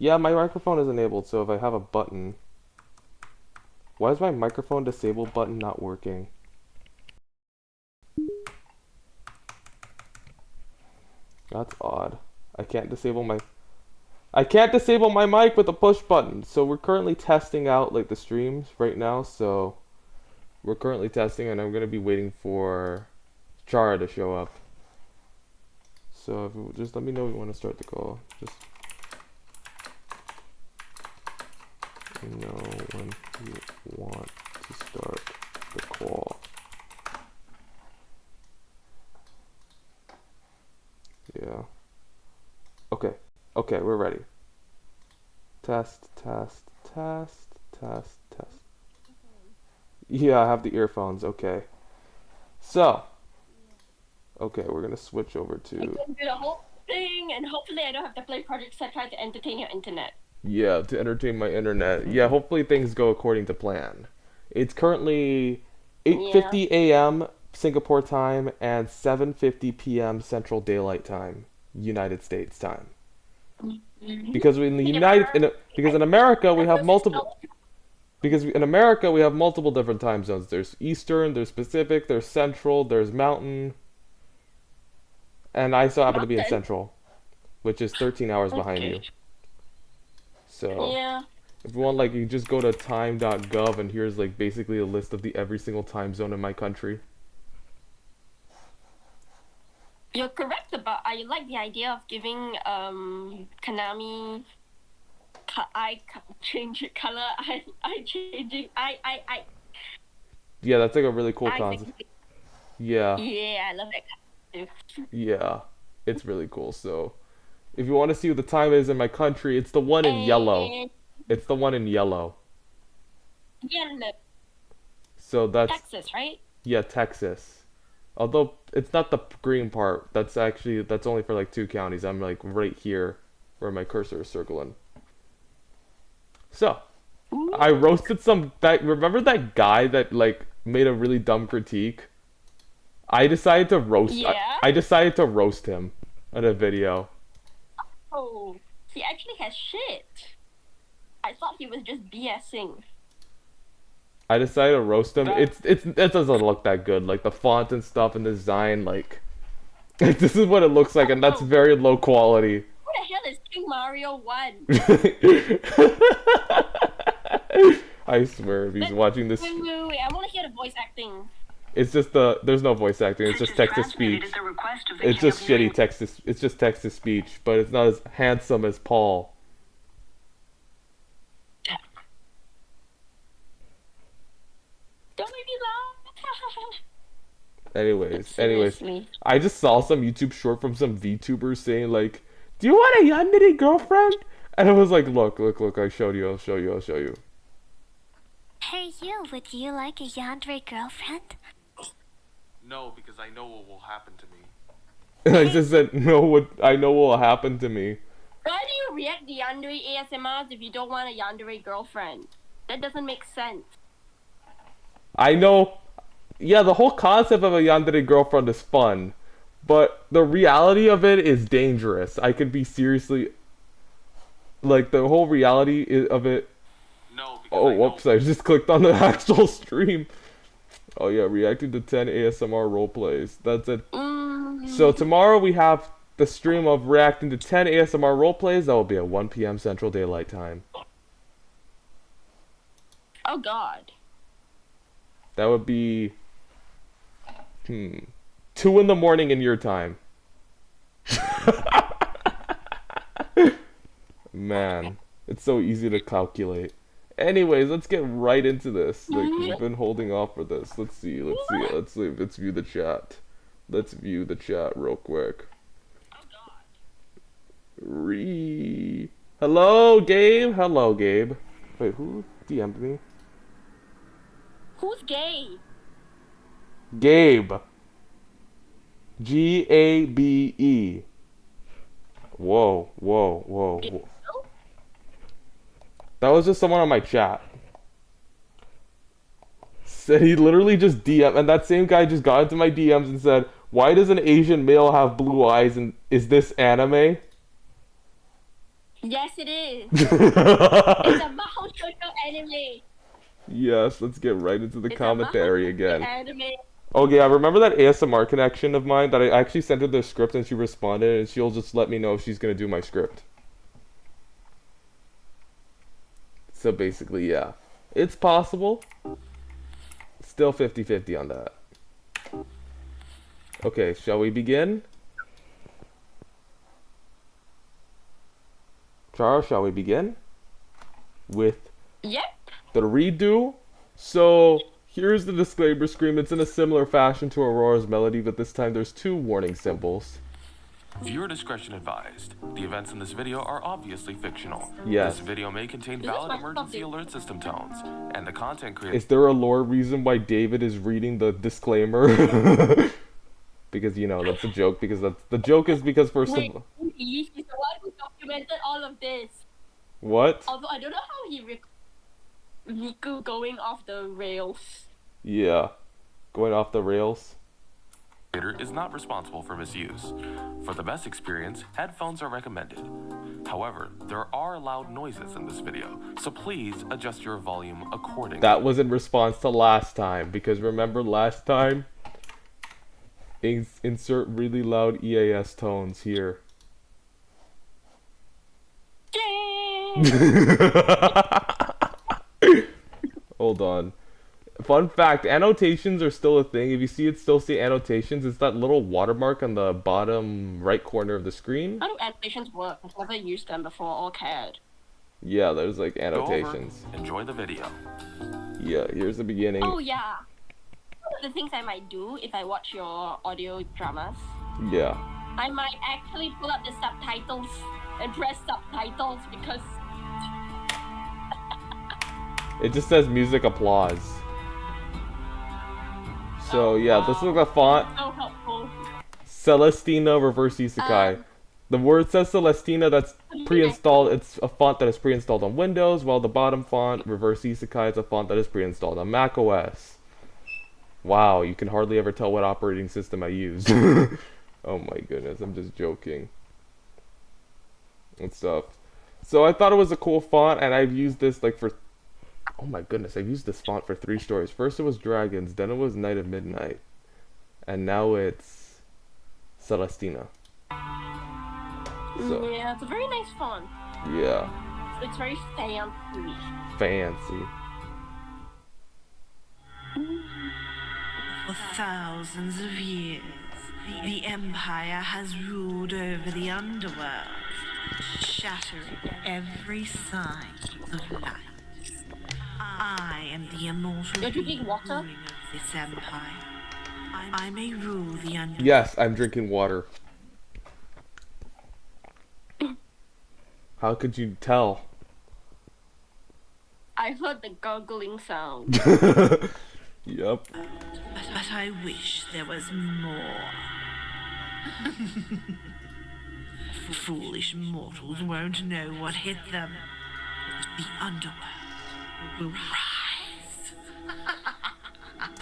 Yeah, my microphone is enabled, so if I have a button... Why is my microphone disable button not working? That's odd. I can't disable my... I can't disable my mic with a push button. So we're currently testing out like the streams right now. So we're currently testing, and I'm gonna be waiting for Chara to show up. So just let me know if you want to start the call. Just let me know when you want to start the call. Yeah. Okay. Okay, we're ready. Test, test, test, test, test. Yeah, I have the earphones. Okay. So, okay, we're gonna switch over I can to... do the whole thing, and hopefully I don't have to play Project Satire to entertain your internet. Yeah, to entertain my internet. Yeah, hopefully things go according to plan. It's currently Yeah. 8:50 a.m. Singapore time and 7:50 p.m. Central Daylight Time, United States time. Because in the because in America we have multiple different time zones. There's Eastern, there's Pacific, there's Central, there's Mountain, and I so happen to be in Central, which is 13 hours behind you. So Yeah. if you want, like, you just go to time.gov and here's like basically a list of the every single time zone in my country. You're correct about. I like the idea of giving Konami eye change color. I changing. I. Yeah, that's like a really cool concept. Yeah, Yeah, I love that too. yeah, it's really cool. So if you want to see what the time is in my country, it's the one in yellow. And It's the one in yellow. yeah, look, So that's, Texas, right? yeah, Texas. Although it's not the green part. That's only for like 2 counties. I'm like right here where my cursor is circling. So, I roasted remember that guy that like made a really dumb critique? I decided to roast Yeah. I decided to roast him in a video. Oh, he actually has shit. I thought he was just BSing. I decided to roast him. It doesn't look that good. Like the font and stuff and design, like this is what it looks like, and that's very low quality. Who the hell is King Mario 1? I swear, if he's watching this, Wait, I want to hear the voice acting. it's just there's no voice acting. It's just text to speech. It's just shitty text to, it's just text to speech, but it's not as handsome as Paul. Don't make me laugh. Anyways, Seriously. I just saw some YouTube short from some VTubers saying like, "Do you want a yandere girlfriend?" And I was like, "Look, I showed you. I'll show you." Hey you, would you like a yandere girlfriend? No, because I know what will happen to me. And I just said, "No, I know what will happen to me." Why do you react to yandere ASMRs if you don't want a yandere girlfriend? That doesn't make sense. I know. Yeah, the whole concept of a yandere girlfriend is fun, but the reality of it is dangerous. I could be seriously, like, the whole reality of it. No. Oh, whoops! I just clicked on the actual stream. Oh yeah, reacting to 10 ASMR roleplays. That's it. So tomorrow we have the stream of reacting to 10 ASMR roleplays. That will be at 1 p.m. Central Daylight Time. Oh God. That would be 2 in the morning in your time. Man, it's so easy to calculate. Anyways, let's get right into this. Like, we've been holding off for this. Let's view the chat. Let's view the chat real quick. Hello, Gabe. Hello, Gabe. Wait, who DM'd me? Who's gay? Gabe. Gabe. Whoa. That was just someone on my chat. Said he literally just DM, and that same guy just got into my DMs and said, "Why does an Asian male have blue eyes, and is this anime?" Yes, it is. It's a Mahou Shoujo anime. Yes, let's get right into the It's a Mahou commentary Shoujo again. anime. Oh yeah, remember that ASMR connection of mine that I actually sent her the script and she responded and she'll just let me know if she's gonna do my script. So basically, yeah. It's possible. Still 50-50 on that. Okay, shall we begin? Chara, shall we begin? With Yep. the redo. So here's the disclaimer screen. It's in a similar fashion to Aurora's Melody, but this time there's 2 warning symbols. Viewer discretion advised. The events in this video are obviously fictional. Yes. This video may contain This valid was emergency something- alert system tones, and the content created. Is there a lore reason why David is reading the disclaimer? Because you know that's a joke. Because that's the joke is because first Wait, of all, he's the one who documented all of this. what? Although I don't know how he Miku going off the rails. Yeah, going off the rails. Is not responsible for misuse. For the best experience, headphones are recommended. However, there are loud noises in this video, so please adjust your volume accordingly. That was in response to last time. Because remember last time? Insert really loud EAS tones here. Hold on. Fun fact, annotations are still a thing. If you see it still say annotations, it's that little watermark on the bottom right corner of the screen. How do animations work? I've never used them before or cared. Yeah, there's like Go over, annotations. enjoy the video. Yeah, here's the beginning. Oh yeah. One of the things I might do if I watch your audio dramas, Yeah. I might actually pull up the subtitles and press subtitles because It just says music applause. So yeah, this is the font. so helpful. Celestina reverse Isekai. The word says Celestina, that's pre-installed. It's a font that is pre-installed on Windows, while the bottom font, reverse Isekai, is a font that is pre-installed on Mac OS. Wow, you can hardly ever tell what operating system I used. Oh my goodness, I'm just joking. And stuff. So I thought it was a cool font, and I've used this like for... Oh my goodness, I've used this font for 3 stories. First it was Dragons, then it was Night of Midnight. And now it's Celestina. So, Yeah, it's a very nice font. yeah, It's very fancy. fancy. For thousands of years, the Empire has ruled over the underworld, shattering every sign of life. I am the immortal You're drinking being water? ruling over this empire. I may rule the underworld. Yes, I'm drinking water. How could you tell? I heard the gurgling sound. Yep. But I wish there was more. Foolish mortals won't know what hit them. The underworld will rise.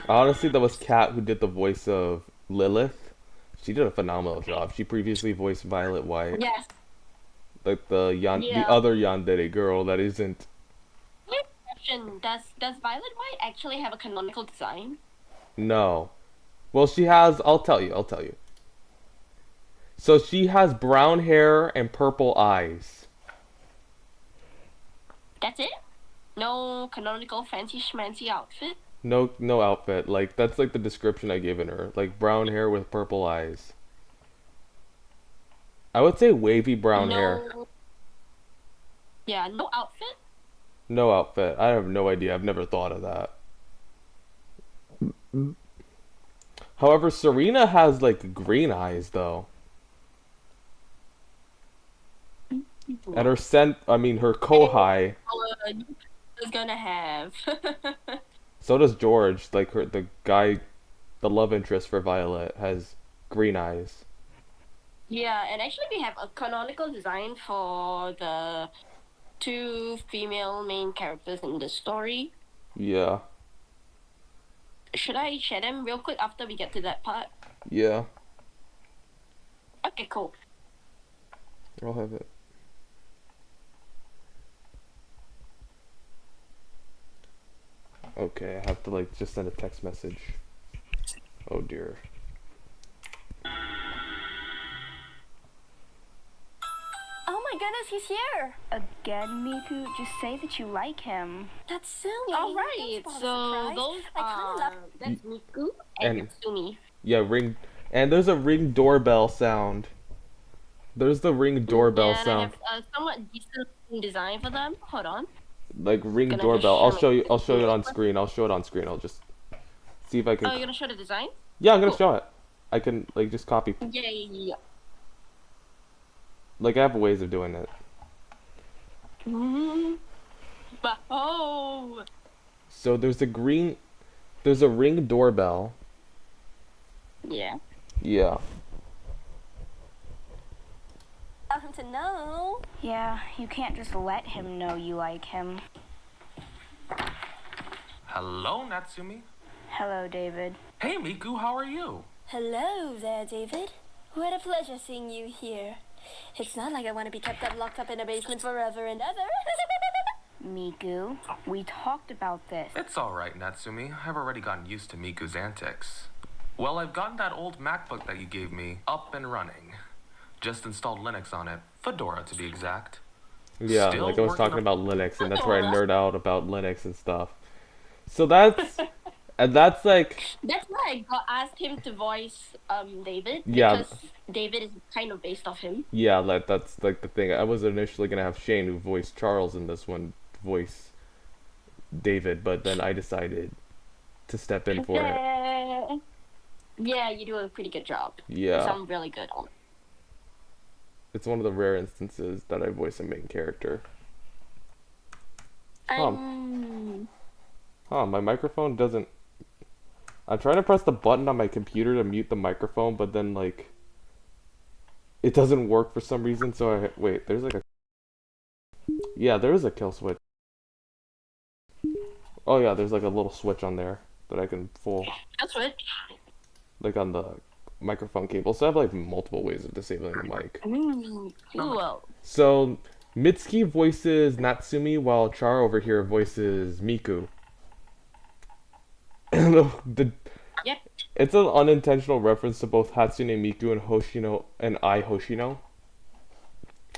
Honestly, that was Kat who did the voice of Lilith. She did a phenomenal job. She previously voiced Violet White. Yes. Like the Yeah. other yandere girl that isn't. Question: Does Violet White actually have a canonical design? No. Well, she has. I'll tell you. So she has brown hair and purple eyes. That's it? No canonical fancy schmancy outfit? No outfit. Like that's like the description I given her. Like brown hair with purple eyes. I would say wavy brown hair. Yeah, no outfit? No outfit. I have no idea. I've never thought of that. However, Serena has like green eyes though. And her her Kohai. Is gonna have. So does George. Like the guy, the love interest for Violet has green eyes. Yeah, and actually we have a canonical design for the 2 female main characters in the story. Yeah. Should I share them real quick after we get to that part? Yeah. Okay, cool. I'll have it. Okay, I have to like just send a text message. Oh dear. Oh my goodness, he's here! Again, Miku, just say that you like him. That's silly. All right, Don't spoil the so surprise. those I kinda are love. that's Miku and And- Natsumi. Yeah, ring. And there's a ring doorbell sound. There's the ring doorbell Yeah, and I sound. have a somewhat decent design for them. Hold on. Like ring Gonna doorbell. just I'll show show you. it. I'll show it on screen. I'll show it on screen. I'll just see if I can. Oh, you're gonna show the design? Yeah, I'm gonna Cool. show it. I can like just copy. Yeah. Like I have ways of doing it. But oh, So there's a green. There's a ring doorbell. yeah. Yeah. Want him to know. Yeah, you can't just let him know you like him. Hello, Natsumi. Hello, David. Hey, Miku, how are you? Hello there, David. What a pleasure seeing you here. It's not like I want to be kept up locked up in a basement forever and ever. Miku, we talked about this. It's alright, Natsumi. I've already gotten used to Miku's antics. Well, I've gotten that old MacBook that you gave me up and running. Just installed Linux on it. Fedora, to be exact. Yeah, Still like I was working talking on- about Linux, and that's where I nerd out about Linux and stuff. So that's, and that's like, That's why I asked him to voice David. Yeah. Because David is kind of based off him. yeah, like that's like the thing. I was initially gonna have Shane, who voiced Charles in this one, voice David, but then I decided to step in for it. Yeah, you do a pretty good job. You Yeah, sound really good on it. it's one of the rare instances that I voice a main character. Huh, my microphone doesn't. I'm trying to press the button on my computer to mute the microphone, but then like it doesn't work for some reason. So I wait. There's like a. Yeah, there is a kill switch. Oh yeah, there's like a little switch on there that I can pull, That's it. like on the microphone cable. So I have like multiple ways of disabling the mic. Cool. So Mitsuki voices Natsumi while Char over here voices Miku. the Yep. It's an unintentional reference to both Hatsune Miku and Hoshino and Ai Hoshino.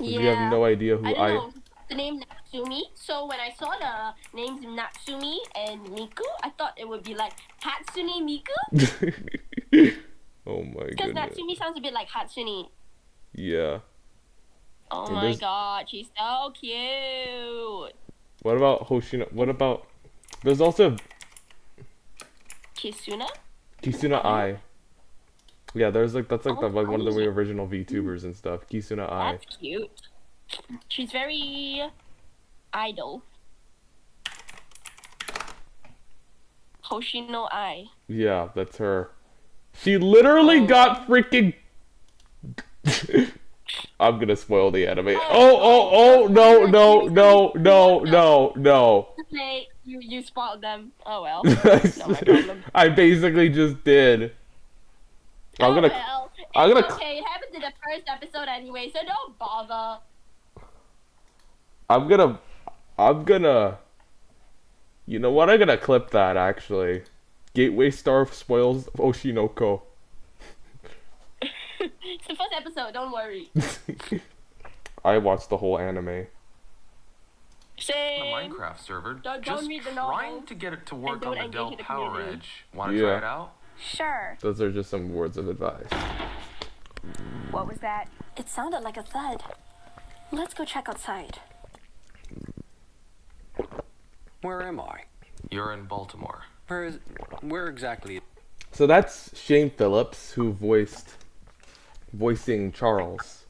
Yeah. You have no idea who I don't know the name Natsumi. So when I saw the names Natsumi and Miku, I thought it would be like Hatsune Miku. Oh my Because goodness. Natsumi sounds a bit like Hatsune. Yeah. Oh And my there's- god, she's so cute. What about Hoshino? What about? There's also Kisuna? Kisuna Ai. Yeah, there's like that's like Oh, the like one of the funny. original VTubers and stuff. Kisuna Ai. That's cute. She's very idol. Hoshino Ai. Yeah, that's her. She literally Oh. got freaking. I'm gonna spoil the anime. Oh, no. Hey, you spoiled them. Oh well. Not my problem. I basically just did. I'm Oh gonna. well. I'm It's gonna- okay. It happened in the first episode anyway, so don't bother. I'm gonna. You know what? I'm gonna clip that actually. Gateway Star spoils Oshinoko. It's the first episode. Don't worry. I watched the whole anime. The Same. Minecraft server. Don't Just read the trying novel. to get it to work don't on the engage Dell in the Power community. Edge. Want to Yeah. try it out? Sure. Those are just some words of advice. What was that? It sounded like a thud. Let's go check outside. Where am I? You're in Baltimore. Where exactly? So that's Shane Phillips who voicing Charles.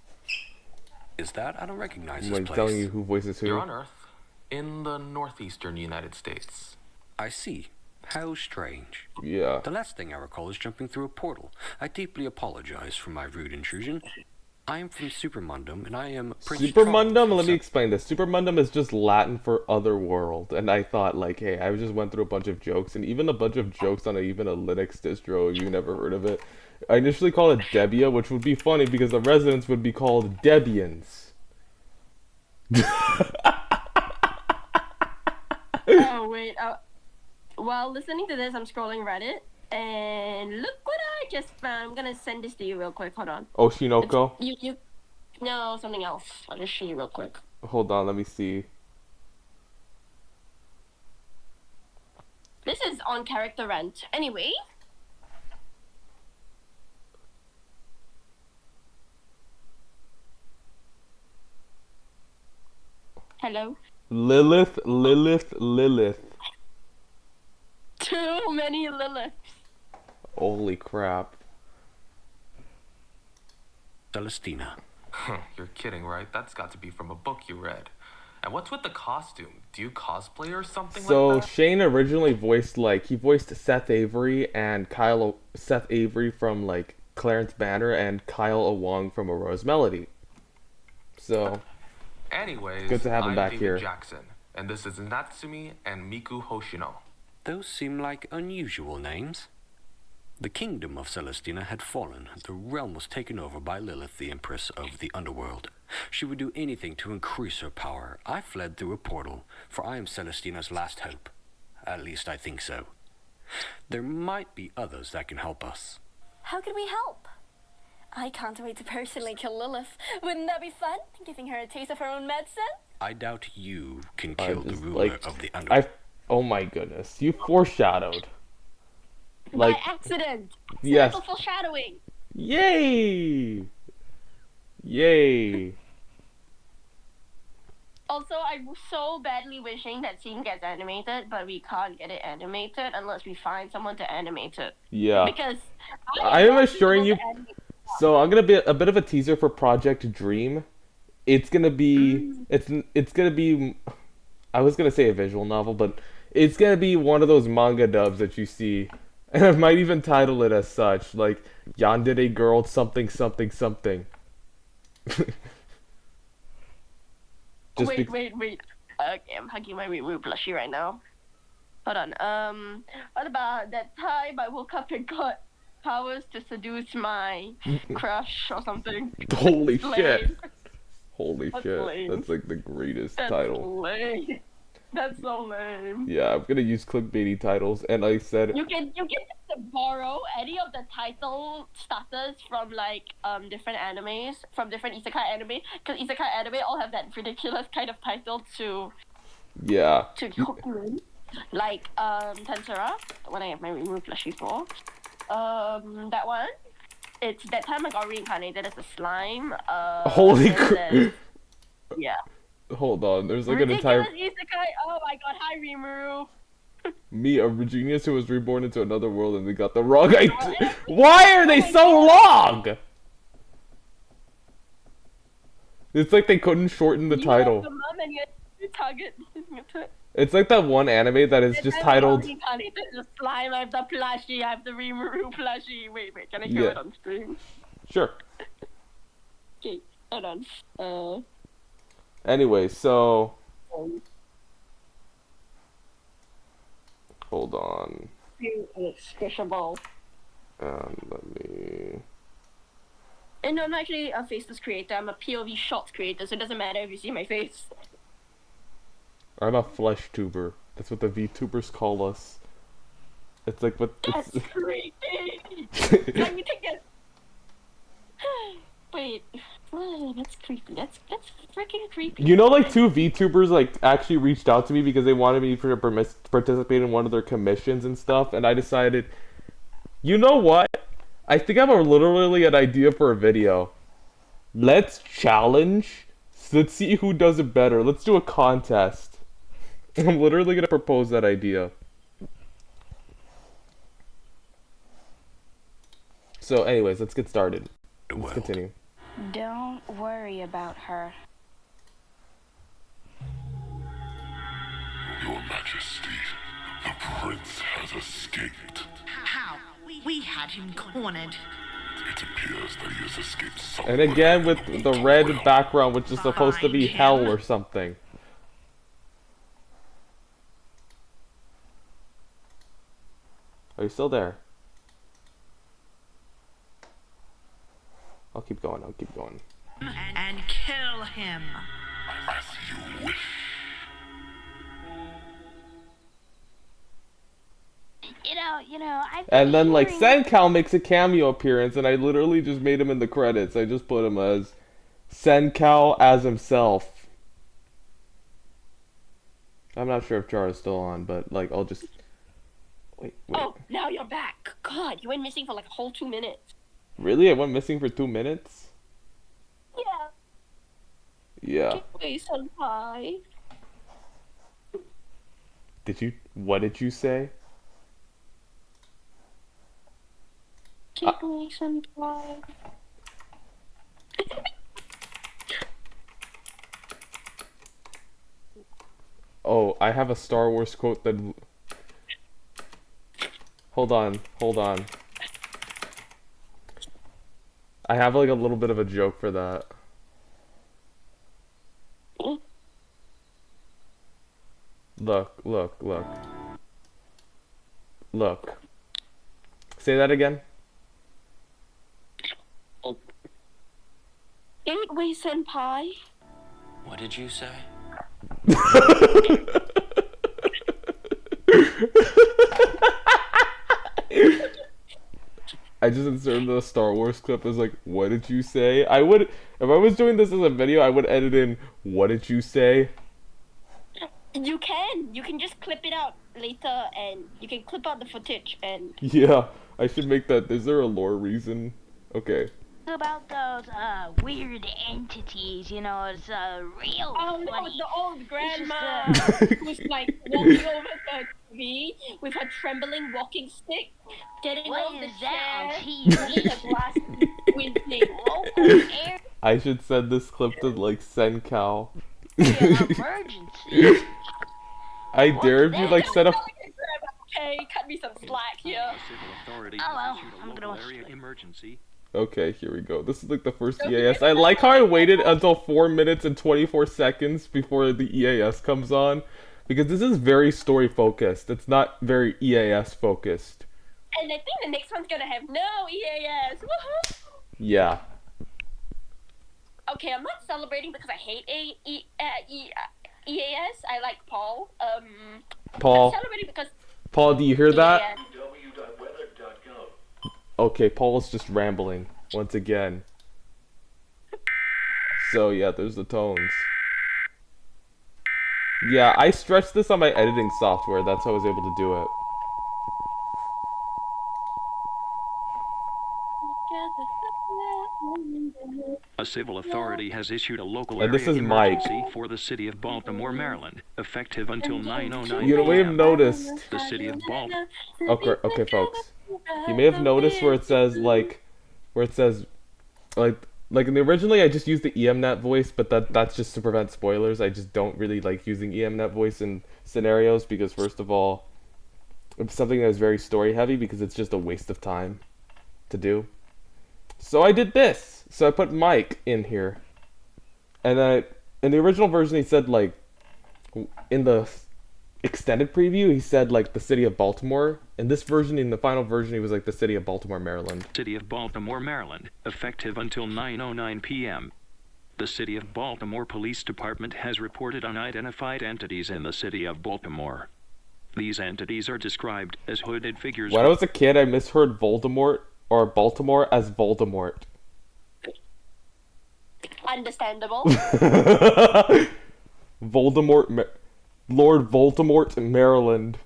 Is that? I don't recognize I'm this like place. telling you who voices who. You're on Earth, in the northeastern United States. I see. How strange. Yeah. The last thing I recall is jumping through a portal. I deeply apologize for my rude intrusion. I am from Supermundum, and I am Prince Supermundum? Charles Let me from explain this. Supermundum is just Latin for otherworld. And I thought, like, hey, I just went through a bunch of jokes, and even a bunch of jokes on even a Linux distro, if you never heard of it. I initially called it Debbia, which would be funny because the residents would be called Debians. Oh wait. while listening to this, I'm scrolling Reddit, and look what I just found. I'm gonna send this to you real quick. Hold on. Oshinoko? No, something else. I'll just show you real quick. Hold on, let me see. This is on Character Rent. Anyway. Hello? Lilith. Too many Liliths. Holy crap. Celestina. You're kidding, right? That's got to be from a book you read. And what's with the costume? Do you cosplay or something So like that? Shane originally voiced he voiced Seth Avery and Seth Avery from like Clarence Banner and Kyle Awong from A Rose Melody. So Anyways, good to have him I'm back David here. Jackson, and this is Natsumi and Miku Hoshino. Those seem like unusual names. The kingdom of Celestina had fallen. The realm was taken over by Lilith, the Empress of the Underworld. She would do anything to increase her power. I fled through a portal, for I am Celestina's last hope. At least I think so. There might be others that can help us. How can we help? I can't wait to personally kill Lilith. Wouldn't that be fun? Giving her a taste of her own medicine? I doubt you can kill the just, ruler of the Underworld. Oh my goodness, you foreshadowed. By accident. Yes. Simple foreshadowing. Yay! Yay! Also, I'm so badly wishing that scene gets animated, but we can't get it animated unless we find someone to animate it. Yeah. Because I am not assuring able you. to animate So I'm gonna be a bit of a teaser for Project Dream. It's gonna be it's gonna be. I was gonna say a visual novel, but it's gonna be one of those manga dubs that you see, and I might even title it as such, like Yandere Girl something something something. Wait. Okay, I'm hugging my Ruru plushie right now. Hold on. What about that time I woke up and got powers to seduce my crush or something? Holy Lame. shit! Holy That's shit! lame. That's like the greatest That's title. lame. That's so lame. Yeah, I'm gonna use clickbaity titles, and I said You can to borrow any of the title starters from like different animes, from different isekai anime, because isekai anime all have that ridiculous kind of title to yeah. hook you in. Like Tensura, when I have my Ruru plushie for. That one. It's that time I got reincarnated as a slime. Holy and then crap! there's- Yeah. Hold on, there's like an entire Ridiculous isekai. Oh my god, hi Rimuru. me, a genius who was reborn into another world, and they got the wrong idea. Why are they so long? It's like they couldn't shorten the You have title. the mom and you target. It's like that one anime that is just titled. Reincarnated as a slime. I have the plushie. I have the Rimuru plushie. Wait. Can I show Yeah. it on stream? Sure. Okay, hold on. Anyway, so hold on. Inexpressible. Let me. And I'm actually a faceless creator. I'm a POV shots creator, so it doesn't matter if you see my face. I'm a flesh tuber. That's what the VTubers call us. It's like what. That's It's... creepy. Let me take it. Wait. Oh, that's creepy. That's freaking creepy. You know, like two VTubers like actually reached out to me because they wanted me to participate in one of their commissions and stuff, and I decided, you know what? I think I have literally an idea for a video. Let's challenge. Let's see who does it better. Let's do a contest. I'm literally gonna propose that idea. So, anyways, let's get started. Let's continue. Don't worry about her. Your Majesty, the prince has escaped. How? We had him cornered. It appears that he has escaped somewhere. And again with in the red background, which is supposed to be Behind hell him. or something. Are you still there? I'll keep going, And kill him. As you wish. I've And been then like hearing- Sencal makes a cameo appearance, and I literally just made him in the credits. I just put him as Sencal as himself. I'm not sure if Chara's still on, but like I'll just wait. Oh, now you're back. God, you went missing for like a whole 2 minutes. Really? I went missing for 2 minutes? Yeah. Yeah. Gateway Senpai. What did you say? Gateway Senpai. Oh, I have a Star Wars quote that... Hold on. I have like a little bit of a joke for that. Look. Say that again. Gateway Senpai. What did you say? I just inserted the Star Wars clip as like, what did you say? I would, if I was doing this as a video, I would edit in, what did you say? You can just clip it out later, and you can clip out the footage and... Yeah, I should make that. Is there a lore reason? Okay. about those weird entities, it's real Oh no, funny. the old grandma It's who's like walking over the TV with her trembling walking stick, getting What off the is that on chair, TV? holding the glass window. Local air I should send this clip to like Sencal. emergency. I dare if you like set up. Okay, cut me some slack here. Oh well, I'm gonna watch it. Emergency. Okay, here we go. This is like the first EAS. I like how I waited until 4 minutes and 24 seconds before the EAS comes on, because this is very story focused. It's not very EAS focused. And I think the next one's gonna have no EAS. Woohoo! Yeah. Okay, I'm not celebrating because I hate EAS. I like Paul. Paul. I'm celebrating because Paul, do you hear that? EAS. Okay, Paul's just rambling once again. So yeah, there's the tones. Yeah, I stretched this on my editing software. That's how I was able to do it. A civil authority has issued a local And area this is Mike. emergency for the city of Baltimore, Maryland, effective until 9:09 You may have p.m. noticed. The city of Baltimore. Okay, folks. You may have noticed where it says like in the originally I just used the EMNet voice, but that's just to prevent spoilers. I just don't really like using EMNet voice in scenarios because first of all, it's something that is very story heavy because it's just a waste of time to do. So I did this. So I put Mike in here. And then in the original version he said like in the extended preview he said like the city of Baltimore. In this version, in the final version, he was like the city of Baltimore, Maryland. City of Baltimore, Maryland, effective until 9:09 p.m. The City of Baltimore Police Department has reported unidentified entities in the city of Baltimore. These entities are described as hooded figures. When I was a kid, I misheard Voldemort or Baltimore as Voldemort. Understandable. Voldemort, Lord Voldemort, Maryland.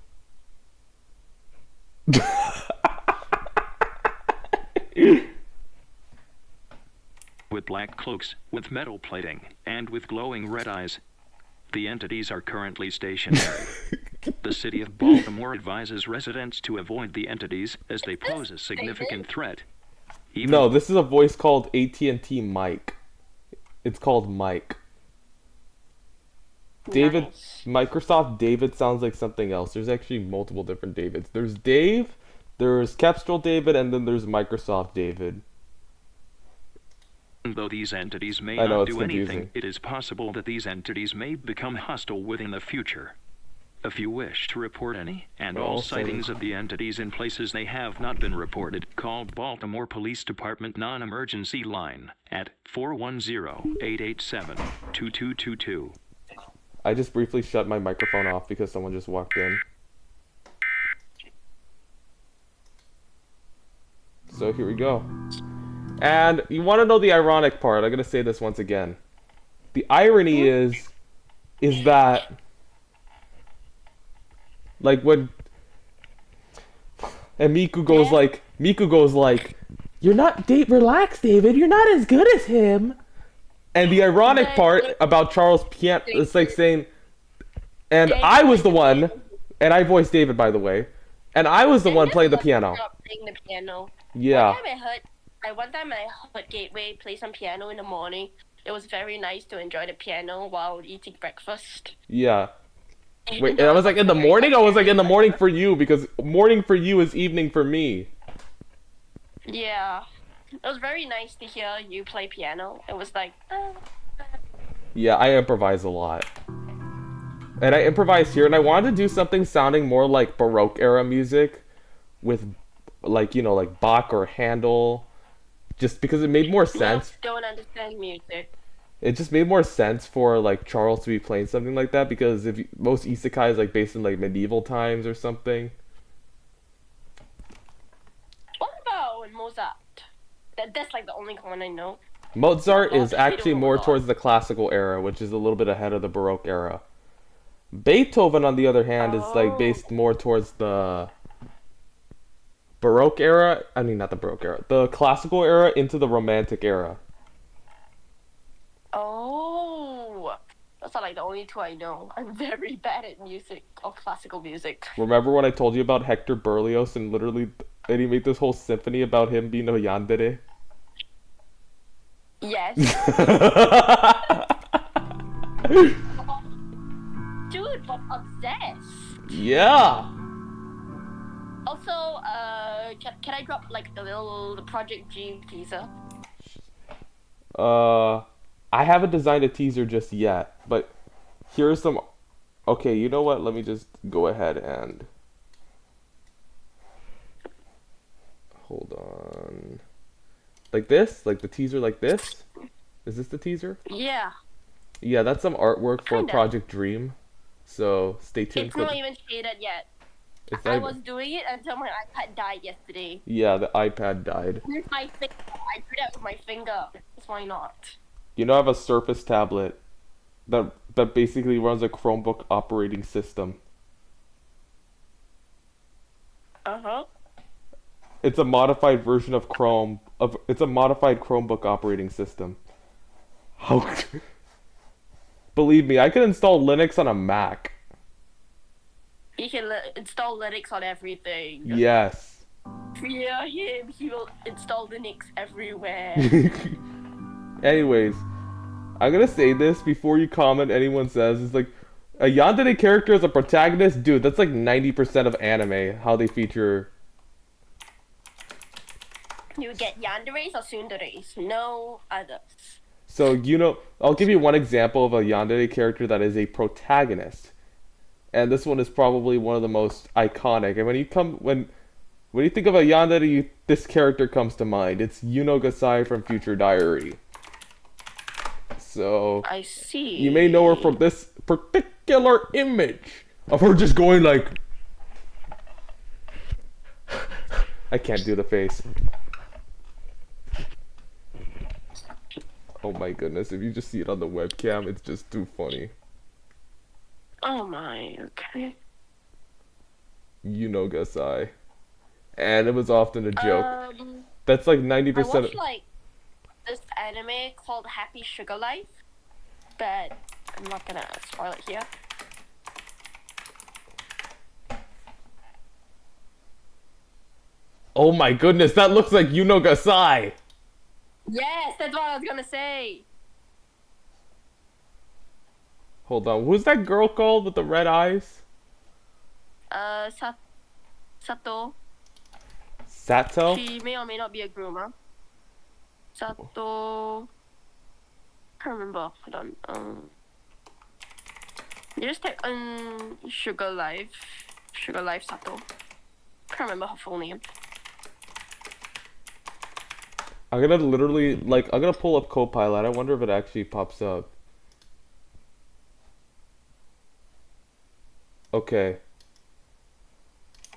With black cloaks, with metal plating, and with glowing red eyes. The entities are currently stationary. The city of Baltimore advises residents to avoid the entities as they pose a significant threat. No, this is a voice called AT&T Mike. It's called Mike. David, Microsoft David sounds like something else. There's actually multiple different Davids. There's Dave, there's Capstrol David, and then there's Microsoft David. Though these entities may I know, not it's do confusing. anything, it is possible that these entities may become hostile within the future. If you wish to report any and all Well, sightings of the entities in places they have not been reported, call Baltimore Police Department non-emergency line at 410-887-2222. I just briefly shut my microphone off because someone just walked in. So here we go. And you want to know the ironic part? I'm gonna say this once again. The irony is that like when and Miku goes like, "You're not relax, David. You're not as good as him." And the ironic part about Charles piano is like saying, and I was the one, and I voiced David, by the way, and I was the one playing the piano. Playing the piano. Yeah. One time I heard Gateway play some piano in the morning. It was very nice to enjoy the piano while eating breakfast. Yeah. Wait, and I was like in the morning? I was like in the morning for you, because morning for you is evening for me. Yeah. It was very nice to hear you play piano. It was like... Yeah, I improvise a lot. And I improvised here, and I wanted to do something sounding more like Baroque era music with, like, you know, like Bach or Handel, just because it made more sense. I don't understand music. It just made more sense for, like, Charles to be playing something like that, because most Isekai is, like, based in, like, medieval times or something. What about Mozart? That's, like, the only one I know. Mozart is actually more towards the classical era, which is a little bit ahead of the Baroque era. Beethoven, on the other hand, is, like, based more towards the Baroque era. I mean, not the Baroque era. The classical era into the Romantic era. Oh, those are like the only two I know. I'm very bad at music, or classical music. Remember when I told you about Hector Berlioz and he made this whole symphony about him being a yandere? Yes. Dude was obsessed. Yeah. Also, can I drop like the Project G teaser? I haven't designed a teaser just yet, but here's some... Okay, you know what? Let me just go ahead and... Hold on. Like this? Like the teaser like this? Is this the teaser? Yeah. Yeah, that's some artwork for Kinda. Project Dream. So stay tuned It's for... not even shaded yet. I was doing it until my iPad died yesterday. Yeah, the iPad died. With my finger. I drew that with my finger. Why not? You know, I have a Surface tablet that basically runs a Chromebook operating system. Uh-huh. It's a modified version of Chrome. It's a modified Chromebook operating system. How? Believe me, I can install Linux on a Mac. You can install Linux on everything. Yes. Yeah, he will install Linux everywhere. Anyways, I'm gonna say this before you comment. Anyone says it's like a yandere character as a protagonist, dude. That's like 90% of anime. How they feature. You get yanderes or tsunderes, no others. So, you know, I'll give you one example of a yandere character that is a protagonist. And this one is probably one of the most iconic. And when you think of a yandere, this character comes to mind. It's Yuno Gasai from Future Diary. So, I see. You may know her from this particular image of her just going like... I can't do the face. Oh my goodness, if you just see it on the webcam, it's just too funny. Oh my, okay. Yuno Gasai. And it was often a joke. That's like 90% I watched like this anime called Happy Sugar Life, but I'm not gonna spoil it here. Oh my goodness, that looks like Yuno Gasai! Yes, that's what I was gonna say. Hold on, who's that girl called with the red eyes? Sato. Sato? She may or may not be a groomer. Sato. I can't remember. Hold on. You just type Sugar Life Sato. I can't remember her full name. I'm gonna literally, like, I'm gonna pull up Copilot. I wonder if it actually pops up. Okay.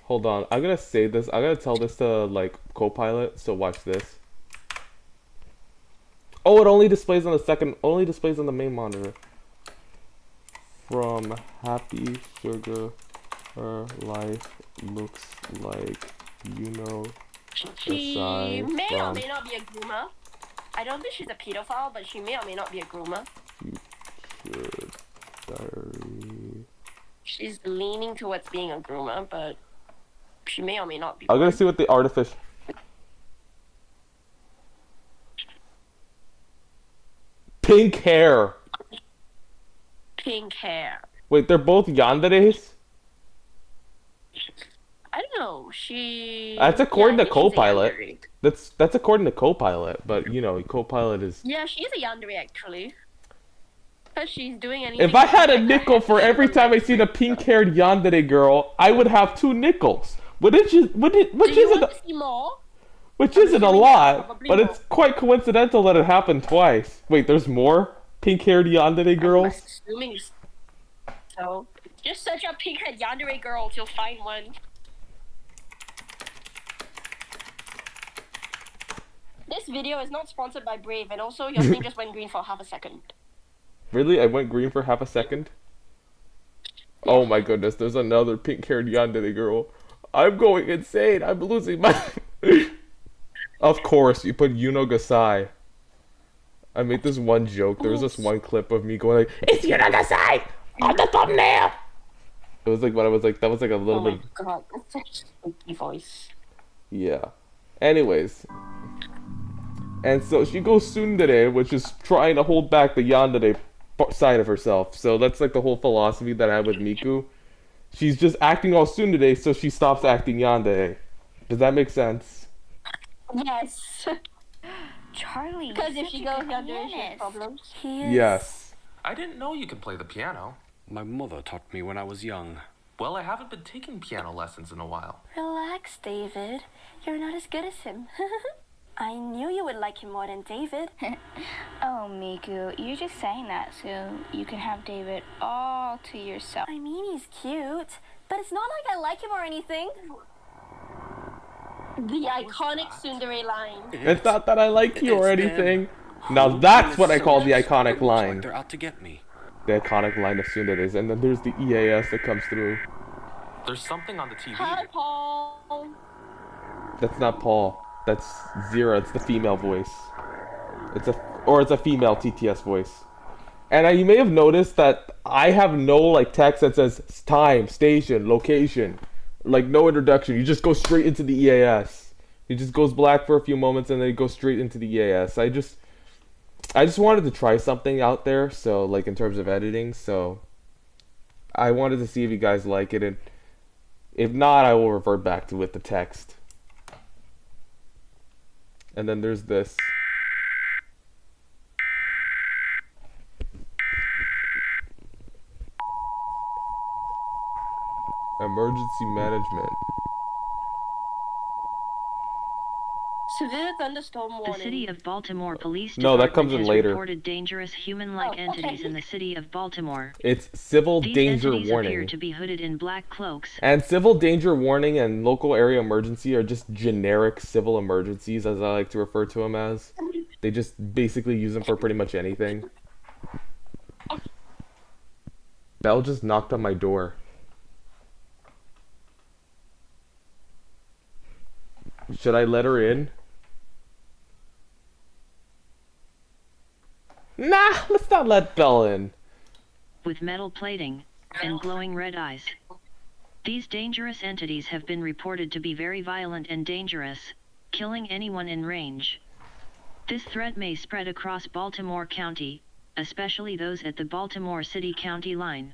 Hold on. I'm gonna say this. I'm gonna tell this to like Copilot. So watch this. Oh, it only displays on the second. Only displays on the main monitor. From Happy Sugar, her life looks like She aside may or from may not be a groomer. I don't think she's a pedophile, but she may or may not be a groomer. Future Diary. She's leaning towards being a groomer, but she may or may not be. I'm gonna see what the artificial. Pink hair. Pink hair. Wait, they're both yanderes? I don't know. She. That's according I to think she's a Copilot. yandere. That's according to Copilot, but you know, Copilot is. Yeah, she's a yandere actually. Because she's doing anything. If I had a like nickel for every time I seen a pink-haired yandere girl, I would have 2 nickels. Which isn't want to see more? which I'm isn't a assuming lot, probably but more. it's quite coincidental that it happened twice. Wait, there's more pink-haired yandere I'm girls? assuming so. Just search up pink-haired yandere girls, you'll find one. This video is not sponsored by Brave, and also your thing just went green for half a second. Really? I went green for half a second? Oh my goodness, there's another pink-haired yandere girl. I'm going insane. I'm losing my... Of course, you put Yuno Gasai. I made this one joke. There was this one clip of me going like, "It's Yuno Gasai on the thumbnail!" It was like, but I was like, that was like a little Oh bit... my god, that's such a spooky voice. Yeah. Anyways. And so she goes tsundere, which is trying to hold back the yandere side of herself. So that's like the whole philosophy that I have with Miku. She's just acting all tsundere, so she stops acting yandere. Does that make sense? Yes. Charlie, Because you're if she such a goes good yandere, she has pianist. problems. He is. Yes. I didn't know you could play the piano. My mother taught me when I was young. Well, I haven't been taking piano lessons in a while. Relax, David. You're not as good as him. I knew you would like him more than David. Oh, Miku, you're just saying that so you can have David all to yourself. I mean, he's cute, but it's not like I like him or anything. The iconic tsundere line. It's not that I like you or It's them. anything. Now that's what I call the iconic Looks like line. they're out to get me. The iconic line of tsunderes. And then there's the EAS that comes through. There's something on the TV. Hi, Paul. That's not Paul. That's Zira. It's the female voice. It's a female TTS voice. And you may have noticed that I have no like text that says time, station, location, like no introduction. You just go straight into the EAS. It just goes black for a few moments and then it goes straight into the EAS. I just wanted to try something out there. So like in terms of editing. So I wanted to see if you guys like it, and if not, I will revert back to with the text. And then there's this. Emergency management. Severe thunderstorm warning. The City of Baltimore Police No, that Department comes in has later. reported dangerous human-like Oh, entities okay. in the city of Baltimore. It's civil These danger entities appear warning. to be hooded in black cloaks. And civil danger warning and local area emergency are just generic civil emergencies, as I like to refer to them as. They just basically use them for pretty much anything. Belle just knocked on my door. Should I let her in? Nah, let's not let Belle in. With metal plating and glowing red eyes. These dangerous entities have been reported to be very violent and dangerous, killing anyone in range. This threat may spread across Baltimore County, especially those at the Baltimore City-County line.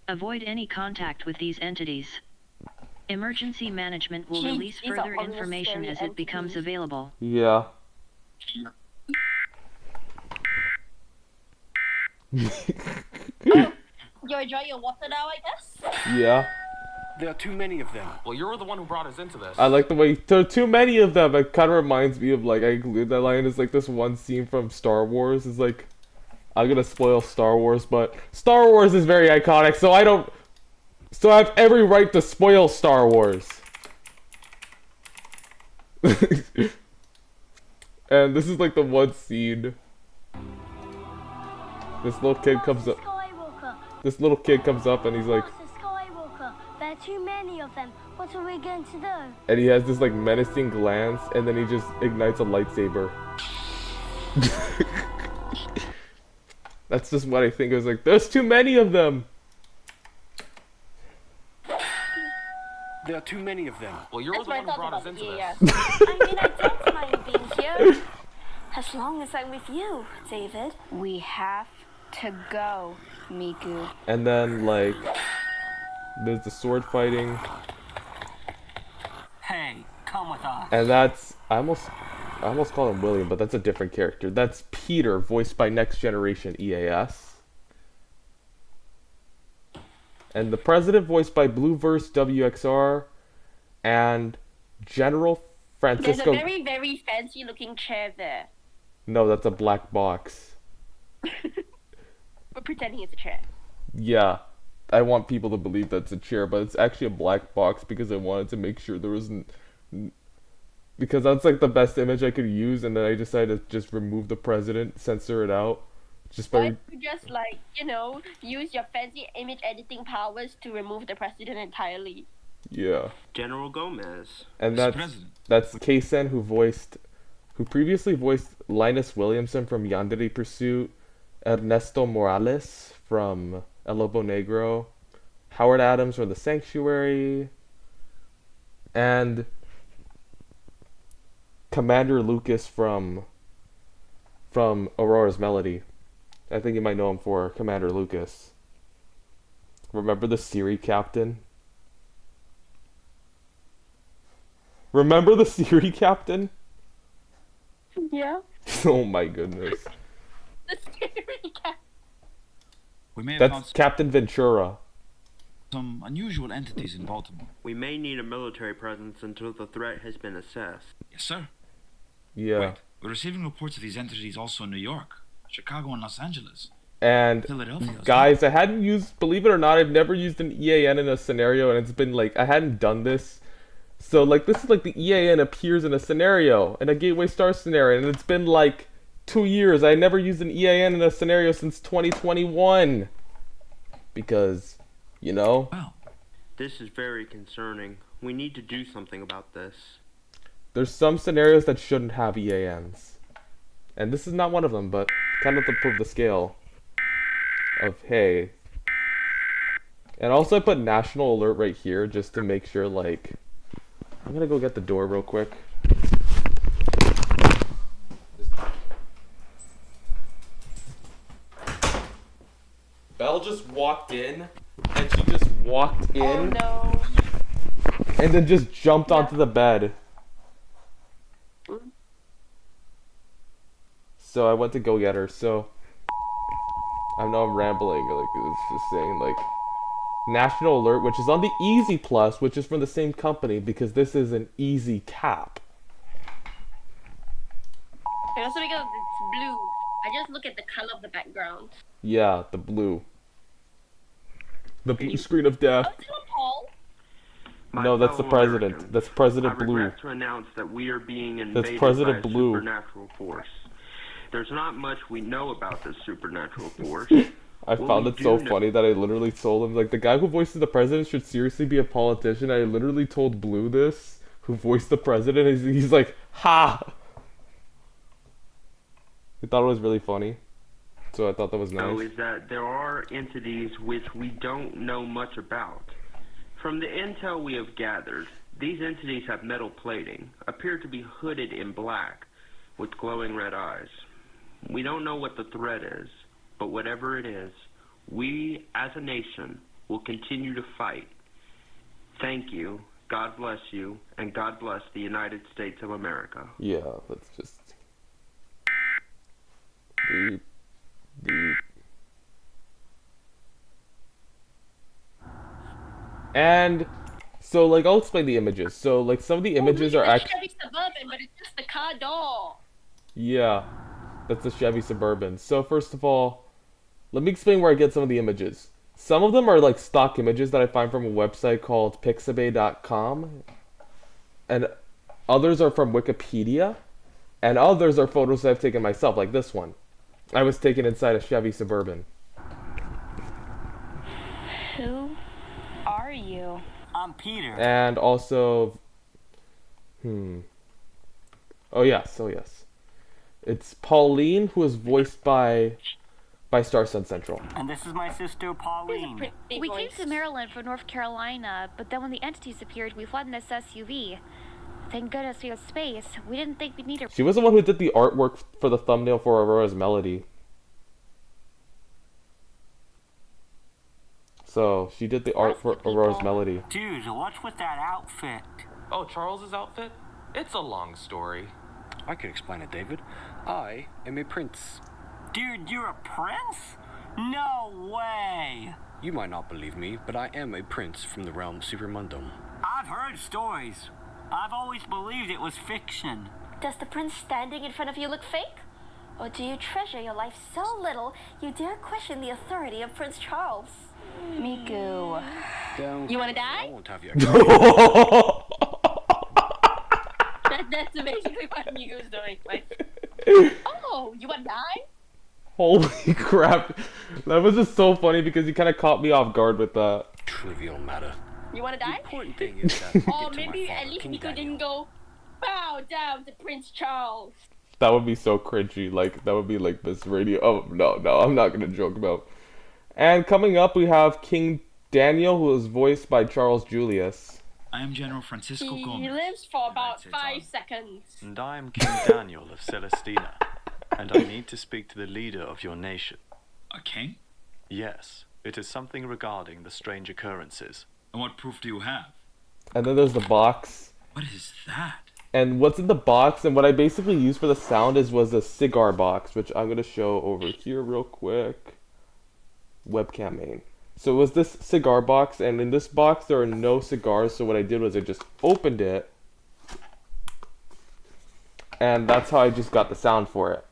Avoid any contact with these entities. Emergency management will Jeez, release these are further almost information scary as it becomes entities. available. Yeah. You're enjoying your water now, I guess? Yeah. There are too many of them. Well, you're the one who brought us into this. I like the way too many of them. It kind of reminds me of like I include that line is like this one scene from Star Wars. Is like I'm gonna spoil Star Wars, but Star Wars is very iconic, so I don't. So I have every right to spoil Star Wars. And this is like the one scene. This little kid comes up. This little kid comes up and he's like, Skywalker, there are too many of them. What are we going to do? and he has this like menacing glance, and then he just ignites a lightsaber. That's just what I think. It was like, there's too many of them. There are too many of them. Well, you're That's the what I one who thought brought us about into the this. I mean, I don't mind being here. As long as I'm with you, David. We have to go, Miku. And then like, there's the sword fighting, Hey, come with us. and that's I almost call him William, but that's a different character. That's Peter, voiced by Next Generation EAS. And the president, voiced by Blueverse WXR, and General There's a Francisco. very, very fancy looking chair there. No, that's a black box. We're pretending it's a chair. Yeah, I want people to believe that's a chair, but it's actually a black box because I wanted to make sure there wasn't. Because that's like the best image I could use, and then I decided to just remove the president, censor it out, just Why by. don't you just like, use your fancy image editing powers to remove the president entirely? Yeah. General Gomez. And Mr. that's President. Kei-sen, who previously voiced Linus Williamson from Yandere Pursuit, Ernesto Morales from El Lobo Negro, Howard Adams from The Sanctuary, and Commander Lucas from Aurora's Melody. I think you might know him for Commander Lucas. Remember the Siri captain? Remember the Siri captain? Yeah. Oh my goodness. The scary cat. We may have That's found Captain Ventura. some unusual entities in Baltimore. We may need a military presence until the threat has been assessed. Yes, sir. Yeah. Wait, we're receiving reports of these entities also in New York, Chicago, and Los Angeles. And Philadelphia. guys, I hadn't used, believe it or not, I've never used an EAN in a scenario, and it's been like, I hadn't done this. So like, this is like the EAN appears in a scenario, in a Gateway Star scenario, and it's been like 2 years. I never used an EAN in a scenario since 2021. Because, Wow. This is very concerning. We need to do something about this. there's some scenarios that shouldn't have EANs. And this is not one of them, but kind of to prove the scale of, hey. And also I put National Alert right here just to make sure, like, I'm gonna go get the door real quick. Belle just walked in, and she just walked in, Oh no. and then just jumped onto the bed. So I went to go get her, so I know I'm rambling, like, it's just saying, like, National Alert, which is on the Easy Plus, which is from the same company, because this is an Easy Cap. And also because it's blue. I just look at the color of the background. Yeah, the blue. The blue screen of death. Oh, it's not Paul. No, that's the fellow president. Americans, That's President I Blue. regret to announce that we are being invaded President by a Blue. supernatural force. There's not much we know about this supernatural force. I What found we it so do know- funny that I literally told him, like, the guy who voices the president should seriously be a politician. I literally told Blue this, who voiced the president. He's like, ha! I thought it was really funny. So I thought that was know nice. is that there are entities which we don't know much about. From the intel we have gathered, these entities have metal plating, appear to be hooded in black, with glowing red eyes. We don't know what the threat is, but whatever it is, we as a nation will continue to fight. Thank you, God bless you, and God bless the United States of America. Yeah, let's just... Beep. Beep. And... So, like, I'll explain the images. So, like, some of the images are actually... Chevy Suburban, but it's just the car door. Yeah, that's the Chevy Suburban. So first of all, let me explain where I get some of the images. Some of them are like stock images that I find from a website called pixabay.com, and others are from Wikipedia, and others are photos I've taken myself, like this one. I was taken inside a Chevy Suburban. Who are you? I'm Peter. And also, oh yes. It's Pauline, who is voiced by Star Sun Central. And this is my sister, Pauline. We came to Maryland from North Carolina, but then when the entities appeared, we fled in this SUV. Thank goodness we have space. We didn't think we'd need a... She was the one who did the artwork for the thumbnail for Aurora's Melody. So, she did the art for Aurora's Melody. Dude, what's with that outfit? Oh, Charles's outfit? It's a long story. I can explain it, David. I am a prince. Dude, you're a prince? No way! You might not believe me, but I am a prince from the realm Supermundum. I've heard stories. I've always believed it was fiction. Does the prince standing in front of you look fake? Or do you treasure your life so little you dare question the authority of Prince Charles? Miku. Don't. You wanna die? I won't have you. That's basically what Miku's doing. Like, oh, you wanna die? Holy crap. That was just so funny because you kind of caught me off guard with that. Trivial matter. You wanna die? The important thing is that you Or get to my maybe father, at least King Miku Daniel. didn't go bow down to Prince Charles. That would be so cringy. Like, that would be like this radio. Oh, no, I'm not going to joke about. And coming up, we have King Daniel, who is voiced by Charles Julius. I am General Francisco He Gomez. lives for about United States 5 Army. seconds. And I am King Daniel of Celestina, and I need to speak to the leader of your nation. A king? Yes, it is something regarding the strange occurrences. And what proof do you have? And then there's the box. What is that? And what's in the box, and what I basically used for the sound was a cigar box, which I'm going to show over here real quick. Webcam main. So it was this cigar box, and in this box there are no cigars, so what I did was I just opened it, and that's how I just got the sound for it.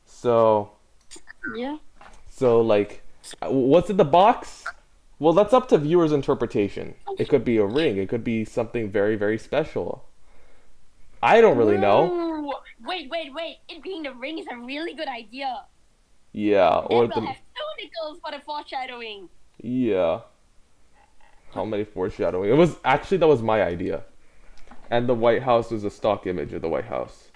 So, Yeah. so like, what's in the box? Well, that's up to viewers' interpretation. It could be a ring, it could be something very, very special. I don't really know. Ooh, wait. It being the ring is a really good idea. Yeah, or Then we'll the... have 2 nickels for the foreshadowing. Yeah. How many foreshadowing? It was actually, that was my idea. And the White House was a stock image of the White House.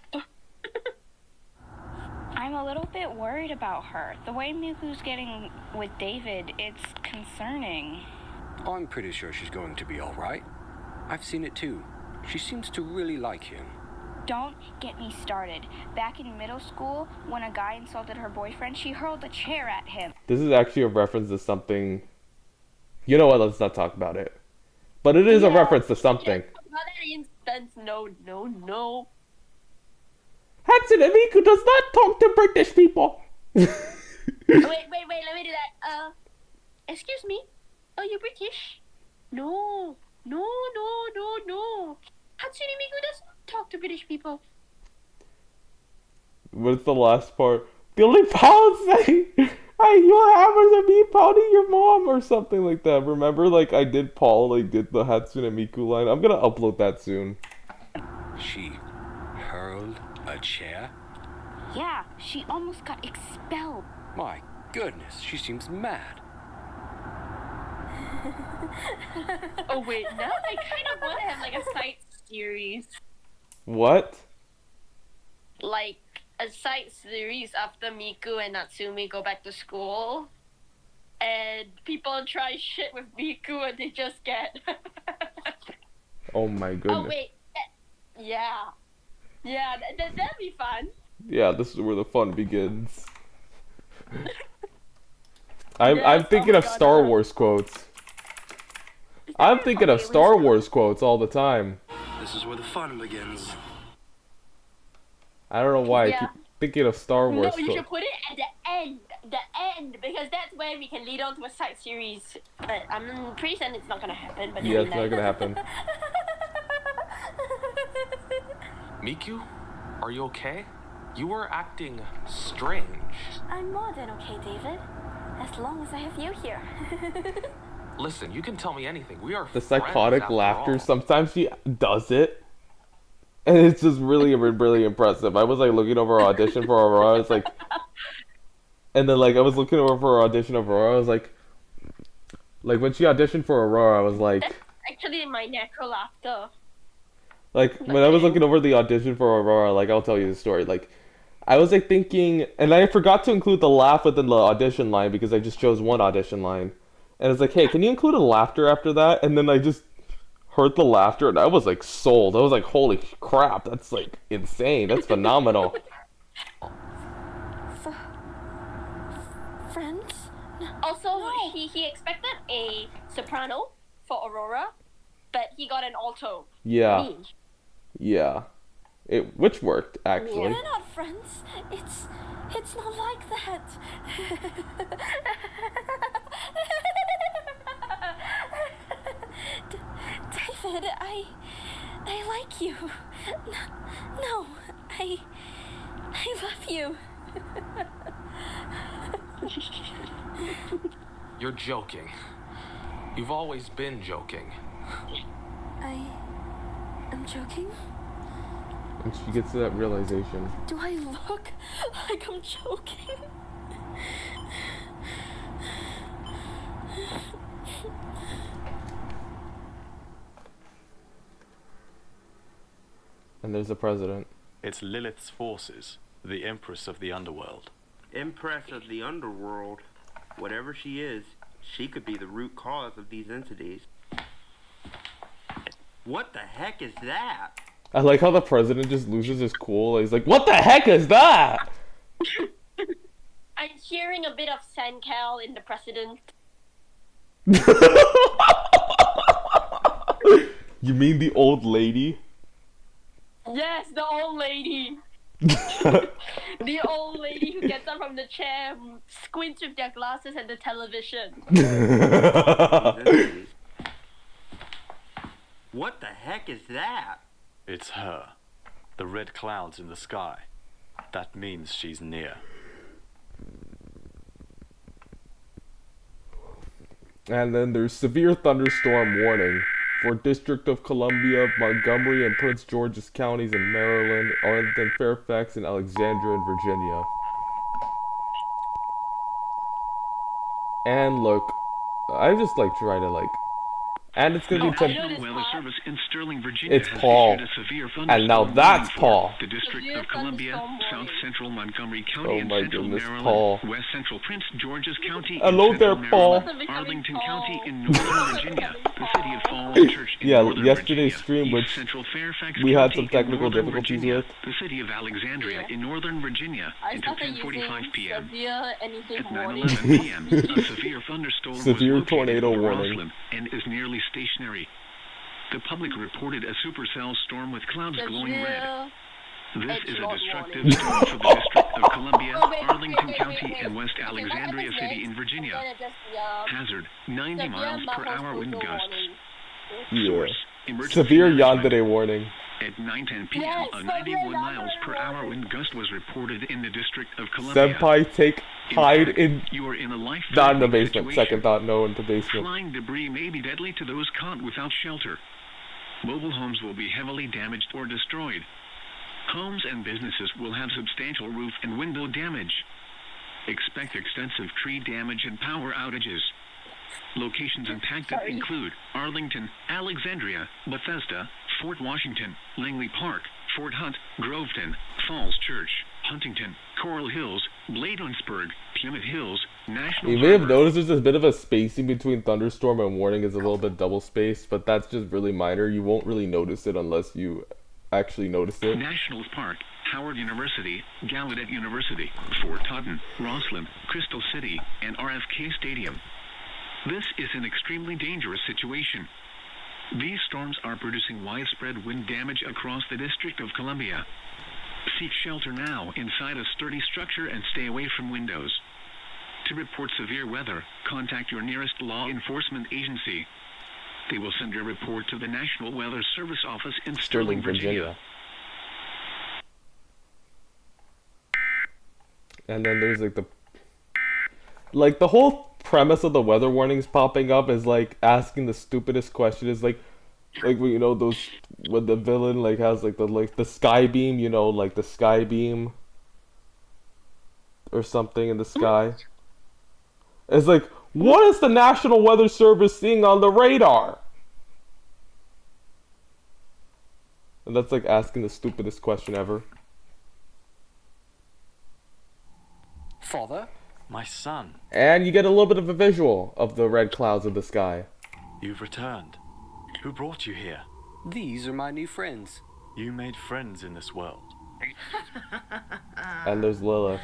I'm a little bit worried about her. The way Miku's getting with David, it's concerning. I'm pretty sure she's going to be alright. I've seen it too. She seems to really like him. Don't get me started. Back in middle school, when a guy insulted her boyfriend, she hurled a chair at him. This is actually a reference to something... You know what, let's not talk about it. But it is a reference to something. About that instance, no. Hatsune Miku does not talk to British people! Wait, let me do that. Excuse me? Are you British? No. Hatsune Miku doesn't talk to British people. What's the last part? Billy Powell saying, "Hey, your hammers and me pounding your mom," or something like that. Remember, like, I did the Hatsune Miku line? I'm gonna upload that soon. She hurled a chair? Yeah, she almost got expelled. My goodness, she seems mad. Oh wait, now I kind of want to have like a side series. What? Like a side series after Miku and Natsumi go back to school. And people try shit with Miku and they just get... Oh my goodness. Oh wait, yeah. Yeah, that'd be fun. Yeah, this is where the fun begins. I'm thinking of Star Wars quotes. I'm thinking of Star Wars quotes all the time. This is where the fun begins. I don't know why I Yeah. keep thinking of Star Wars No, you quotes. should put it at the end, because that's where we can lead on to a side series. But I'm pretty certain it's not gonna happen. But Yeah, it's not gonna happen. Miku, are you okay? You were acting strange. I'm more than okay, David. As long as I have you here. Listen, you can tell me anything. We are The friends psychotic after laughter, all. sometimes she does it. And it's just really, really impressive. I was like looking over her audition for Aurora. I was like, and then like I was looking over for her audition of Aurora. I was like when she auditioned for Aurora, I was like, That's actually my natural laughter. like when I was looking over the audition for Aurora, like I'll tell you the story. Like I was like thinking, and I forgot to include the laugh within the audition line because I just chose one audition line. And it's like, hey, can you include a laughter after that? And then I just heard the laughter, and I was like sold. I was like, holy crap, that's like insane. That's phenomenal. Friends? Also, he expected a soprano for Aurora, but he got an alto. Yeah. Me. Yeah. Which worked, actually. We're not friends. It's not like that. David, I like you. No, I love you. You're joking. You've always been joking. I'm joking? And she gets to that realization. Do I look like I'm joking? And there's the president. It's Lilith's forces, the Empress of the Underworld. Empress of the Underworld. Whatever she is, she could be the root cause of these entities. What the heck is that? I like how the president just loses his cool. He's like, what the heck is that? I'm hearing a bit of Sancal in the president. You mean the old lady? Yes, the old lady. The old lady who gets up from the chair, squints with their glasses at the television. What the heck is that? It's her. The red clouds in the sky. That means she's near. And then there's severe thunderstorm warning for District of Columbia, Montgomery, and Prince George's counties in Maryland, Arlington, Fairfax, and Alexandria in Virginia. And look, I just like try to like, and it's gonna be National Weather Service in Sterling, Virginia it's has Paul, issued a severe and now thunderstorm that's warning for Paul. the District of Columbia, South Central Montgomery County, Oh and my Central goodness, Maryland, Paul. West Central Prince George's County, Hello and Central there, Paul. Maryland, Arlington County in Northern Virginia, the city of Falls Church in Yeah, Northern yesterday's Virginia, stream, East which Central Fairfax we had County some in technical Northern difficulties Virginia, with. the city of Alexandria in Northern Virginia I until started 10:45 using p.m. severe anything At warning. 9:11 p.m., a severe thunderstorm Severe was located tornado over warning. Roslyn and is nearly stationary. The public reported a supercell storm with clouds glowing red. This is a destructive storm for the District of Columbia, Arlington County, and West Alexandria City in Virginia. Hazard, 90 miles per hour wind gusts. Yeah. Emergency Severe management. yandere warning. At 9:10 p.m., a 91 miles per hour wind gust was reported in the District of Columbia. Senpai, take hide in. You are in a Not in the life-threatening basement. situation. Second thought, no, in the basement. Flying debris may be deadly to those caught without shelter. Mobile homes will be heavily damaged or destroyed. Homes and businesses will have substantial roof and window damage. Expect extensive tree damage and power outages. Locations impacted include Arlington, Alexandria, Bethesda, Fort Washington, Langley Park, Fort Hunt, Groveton, Falls Church, Huntington, Coral Hills, Bladensburg, Plymouth Hills, National You may have Harbor, noticed there's a bit of a spacing between thunderstorm and warning is a little bit double spaced, but that's just really minor. You won't really notice it unless you actually notice it. National Park, Howard University, Gallaudet University, Fort Totten, Roslyn, Crystal City, and RFK Stadium. This is an extremely dangerous situation. These storms are producing widespread wind damage across the District of Columbia. Seek shelter now inside a sturdy structure and stay away from windows. To report severe weather, contact your nearest law enforcement agency. They will send your report to the National Weather Service office in Sterling, Virginia. And then there's like the Like the whole premise of the weather warnings popping up is like asking the stupidest question. Is like when, you know, those when the villain like has like the sky beam, you know, like the sky beam or something in the sky. It's like, what is the National Weather Service seeing on the radar? And that's like asking the stupidest question ever. Father? My son, And you get a little bit of a visual of the red clouds of the sky. you've returned. Who brought you here? These are my new friends. You made friends in this world. And there's Lilith.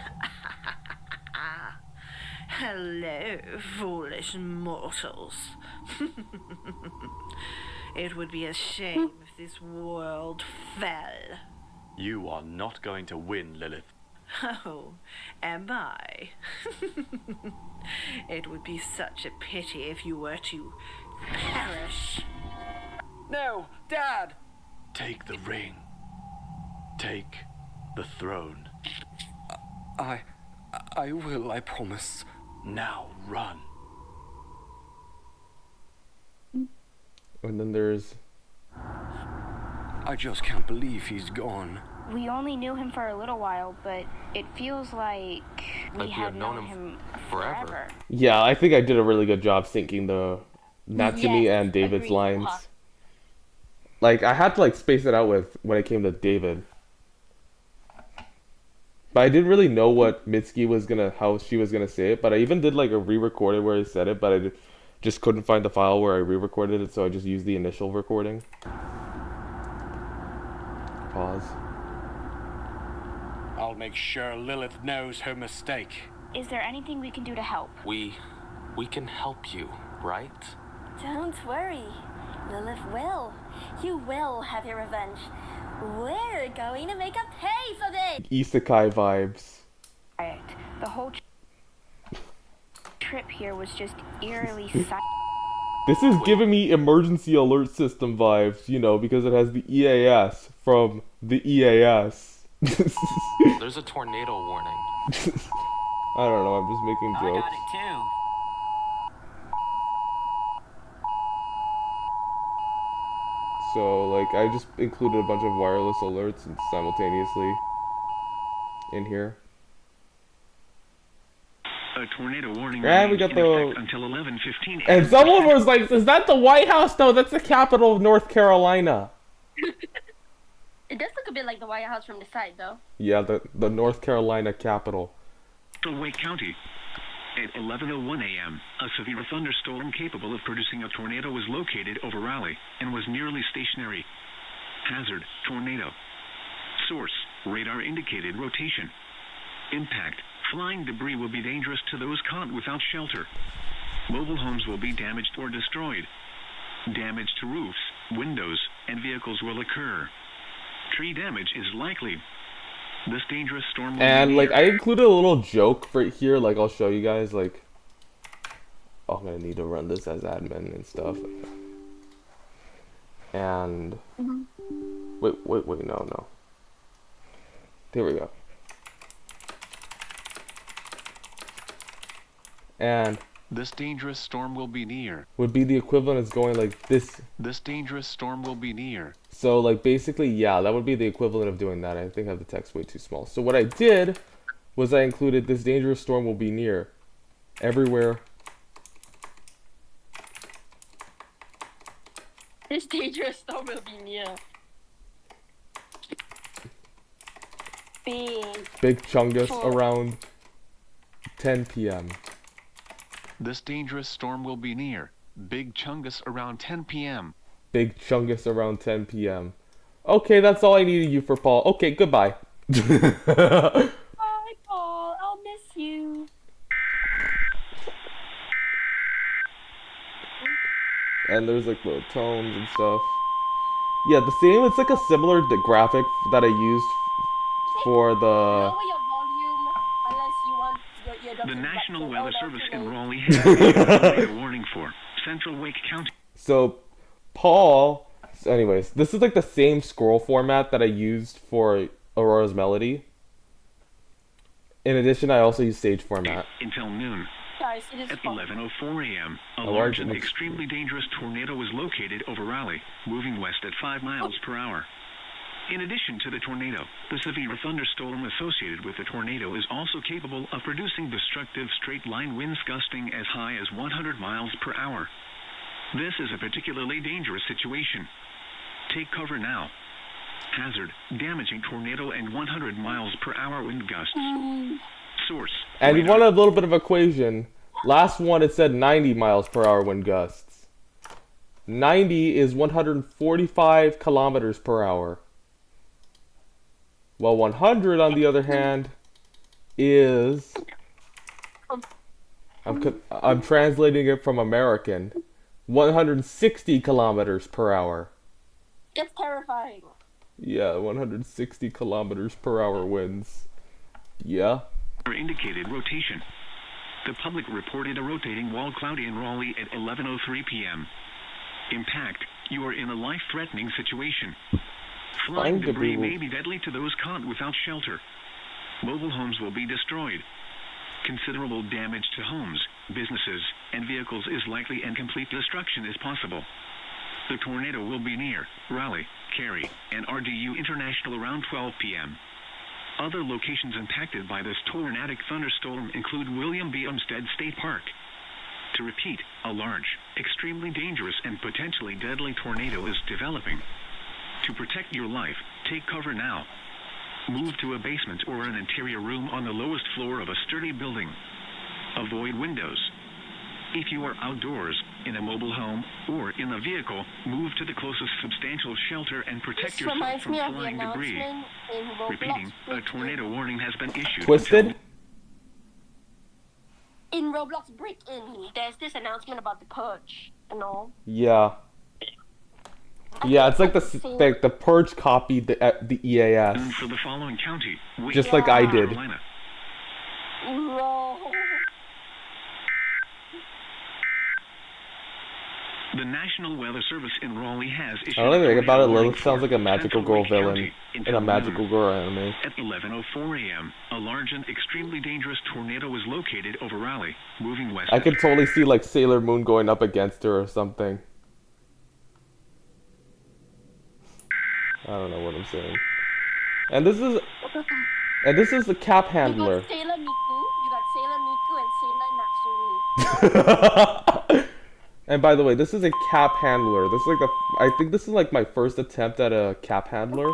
Hello, foolish mortals. It would be a shame if this world fell. You are not going to win, Lilith. Oh, am I? It would be such a pity if you were to perish. No, Dad! Take the ring. Take the throne. I will, I promise. Now run. And then there's... I just can't believe he's gone. We only knew him for a little while, but it feels like we had known him forever. Yeah, I think I did a really good job syncing the Natsumi Yes, and David's agreed. lines. Like, I had to like space it out with when it came to David. But I didn't really know what Mitsuki was gonna, how she was gonna say it. But I even did like a re-recorded where I said it, but just couldn't find the file where I re-recorded it, so I just used the initial recording. Pause. I'll make sure Lilith knows her mistake. Is there anything we can do to help? We can help you, right? Don't worry. Lilith will. You will have your revenge. We're going to make her pay for this! Isekai vibes. Right. The whole trip here was just eerily silent. This is giving me emergency alert system vibes, you know, because it has the EAS from the EAS. There's a tornado warning. I don't know, I'm just making I jokes. got it too. So, like, I just included a bunch of wireless alerts simultaneously in here. A tornado warning And we remains got in the... effect until 11:15 a.m. And someone was like, is that the White House? No, that's the capital of North Carolina. It does look a bit like the White House from the side, though. Yeah, the North Carolina capital. Wake County. At 11:01 a.m., a severe thunderstorm capable of producing a tornado was located over Raleigh and was nearly stationary. Hazard, tornado. Source, radar indicated rotation. Impact, flying debris will be dangerous to those caught without shelter. Mobile homes will be damaged or destroyed. Damage to roofs, windows, and vehicles will occur. Tree damage is likely. This dangerous storm will And, be like, near. I included a little joke right here, like, I'll show you guys, like... Oh, I'm gonna need to run this as admin and stuff. And... Wait, no. There we go. And... This dangerous storm will be near. would be the equivalent as going like this. This dangerous storm will be near. So, like, basically, yeah, that would be the equivalent of doing that. I think I have the text way too small. So what I did was I included this dangerous storm will be near. Everywhere. This dangerous storm will be near. Big Chungus around 10 p.m. This dangerous storm will be near. Big Chungus around 10 p.m. Big Chungus around 10 p.m. Okay, that's all I needed you for, Paul. Okay, goodbye. Bye, Paul. I'll miss you. And there's like little tones and stuff. Yeah, the same. It's like a similar graphic that I used for the... Lower your volume unless you want your eardrums The to be National like, Weather oh, no, Service too in late. Raleigh has a tornado warning for Central Wake County. So, Paul... So anyways, this is like the same scroll format that I used for Aurora's Melody. In addition, I also use Sage format. Until noon. Guys, it is At fun. 11:04 a.m., a A large large and and extremely dangerous tornado was located over Raleigh, moving west at 5 miles per hour. In addition to the tornado, the severe thunderstorm associated with the tornado is also capable of producing destructive straight-line winds gusting as high as 100 miles per hour. This is a particularly dangerous situation. Take cover now. Hazard, damaging tornado and 100 miles per hour wind gusts. Source. And you want a little bit of equation. Last one it said 90 miles per hour wind gusts. 90 is 145 kilometers per hour. While 100 on the other hand is I'm translating it from American. 160 kilometers per hour. It's terrifying. Yeah, 160 kilometers per hour winds. Yeah. Indicated rotation. The public reported a rotating wall cloudy in Raleigh at 11:03 p.m. Impact. You are in a life-threatening situation. Flying debris may be deadly to those caught without shelter. Mobile homes will be destroyed. Considerable damage to homes, businesses, and vehicles is likely, and complete destruction is possible. The tornado will be near Raleigh, Cary, and RDU International around 12 p.m. Other locations impacted by this tornadic thunderstorm include William B. Umstead State Park. To repeat, a large, extremely dangerous, and potentially deadly tornado is developing. To protect your life, take cover now. Move to a basement or an interior room on the lowest floor of a sturdy building. Avoid windows. If you are outdoors, in a mobile home, or in a vehicle, move to the closest substantial shelter and protect yourself from flying debris. Repeating, a tornado warning has been issued. Twisted? In Roblox Break-In, there's this announcement about the purge and all. Yeah. Yeah, it's like the Purge copied the EAS. And for the following county, just like I did. Carolina. No. The National Weather Service in Raleigh has issued I don't even think about it. warning Lilith sounds like a magical Central girl Lake villain County in a magical girl anime. At 11:04 a.m., a large and extremely dangerous tornado was located over Raleigh, moving west. I could totally see like Sailor Moon going up against her or something. I don't know what I'm saying. And this is the cap handler. You got Sailor Miku, you got Sailor Miku and Sailor Natsumi. And by the way, this is a cap handler. This is like I think this is like my first attempt at a cap handler. You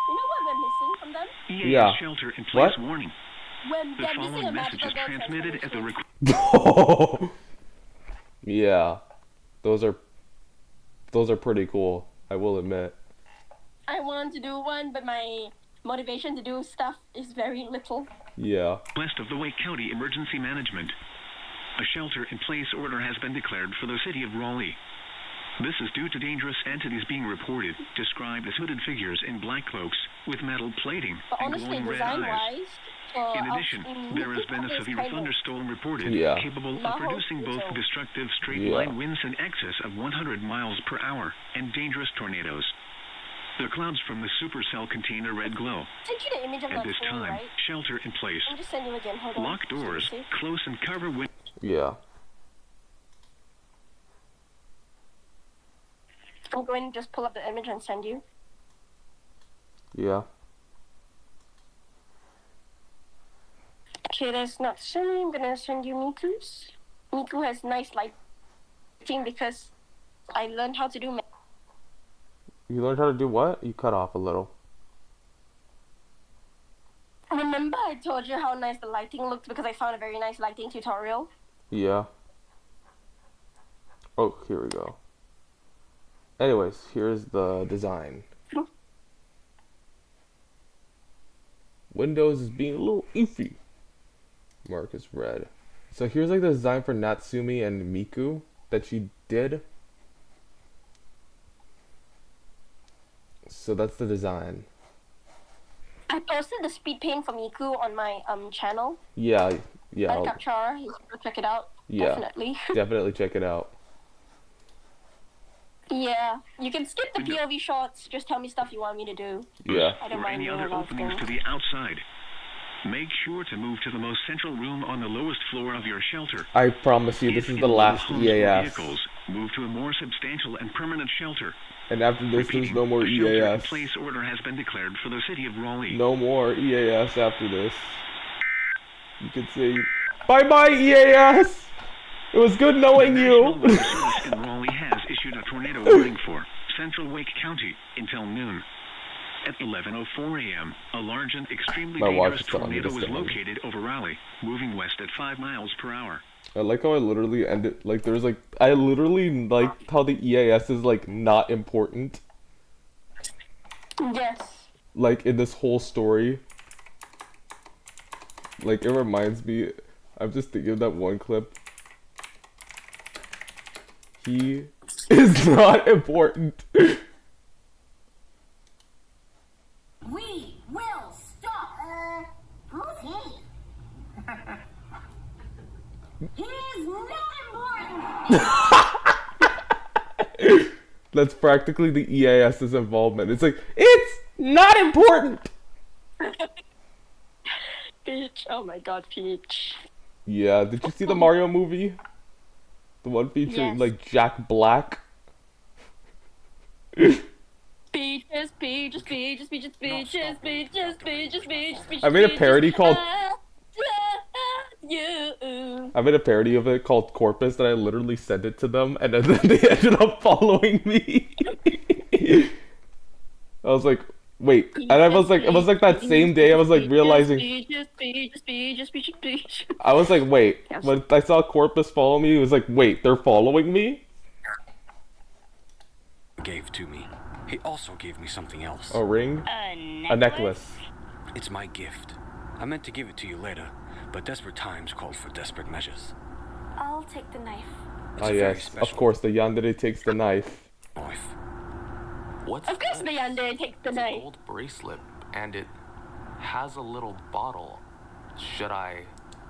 know what we're missing from them? Yeah. Shelter in place What? warning. The following message is transmitted at the Yeah. Those are pretty cool, I will admit. I want to do one, but my motivation to do stuff is very little. Yeah. West of the Wake County Emergency Management. A shelter-in-place order has been declared for the city of Raleigh. This is due to dangerous entities being reported, described as hooded figures in black cloaks with metal plating But and honestly, glowing red eyes. design-wise, In addition, there has been a severe thunderstorm reported, Yeah. capable of producing both destructive straight-line winds in excess of 100 miles per hour and dangerous tornadoes. The clouds from the supercell contain a red glow. Send you the image of At that this screen, time, right? shelter in place. I'll just send you again. Hold on. Lock doors, Seriously? close and cover windows. Yeah. I'm going to just pull up the image and send you. Yeah. Okay, that's not sending. I'm gonna send you Miku's. Miku has nice lighting because I learned how to do. You learned how to do what? You cut off a little. Remember I told you how nice the lighting looked because I found a very nice lighting tutorial? Yeah. Oh, here we go. Anyways, here's the design. Windows is being a little iffy. Mark is red. So here's like the design for Natsumi and Miku that she did. So that's the design. I posted the speed paint for Miku on my channel. Yeah, yeah. Capture, you should check it out. Yeah, definitely. Definitely check it out. Yeah, you can skip the POV shots. Just tell me stuff you want me to do. Yeah. I don't or mind any doing other a lot of openings things. to the outside. Make sure to move to the most central room on the lowest floor of your shelter. I promise you, this is the last EAS. Vehicles, move to a more substantial and permanent shelter. And after this, there's no more a shelter in EAS. place order has been declared for the city of Raleigh. No more EAS after this. You can say, bye-bye EAS! It was good knowing you! The National Weather Service in Raleigh has issued a tornado warning for Central Wake County until noon. At 11:04 a.m., a large and extremely dangerous tornado was located over Raleigh, moving west at 5 miles per hour. I like how I literally ended, like, there's like, I literally like how the EAS is, like, not important. Yes. Like, in this whole story. Like, it reminds me, I'm just thinking of that one clip. He is not important. We will stop. Who's he? He's not important. That's practically the EAS's involvement. It's like, it's not important! Peach. Oh my god, Peach. Yeah, did you see the Mario movie? The one featuring, Yes. like, Jack Black? Peaches, peaches, peaches, peaches, peaches, peaches, peaches, peaches, I made a parody called... You. I made a parody of it called Corpus that I literally sent it to them, and then they ended up following me. I was like, wait, and I was like, it was like that same day I was like realizing... I was like, wait, when I saw Corpus follow me, it was like, wait, they're following me? Gave to me. He also gave me something else. A ring? A necklace. It's my gift. I meant to give it to you later, but desperate times called for desperate measures. I'll take the knife. Ah yes, of course, the yandere takes the knife. What's Of course, this? the yandere takes the It's knife. an old bracelet, and it has a little bottle. Should I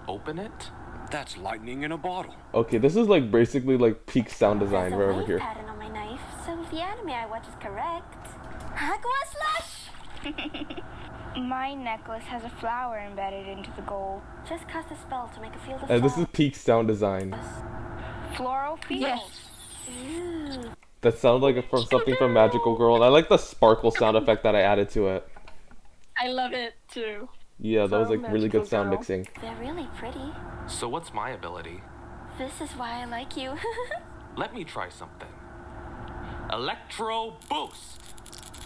open it? That's lightning in a bottle. Okay, this is like basically like peak sound design There's right a over wave here. pattern on my knife, so if the anime I watch is correct, Aqua Slush! My necklace has a flower embedded into the gold. Just cast a spell to make a field of And this is peak sound design. Floral fields. That sounded like from something from Magical Girl, and I like the sparkle sound effect that I added to it. I love it too. Yeah, that was like really good Magical sound Girl. mixing. They're really pretty. So what's my ability? This is why I like you. Let me try something. Electro Boost!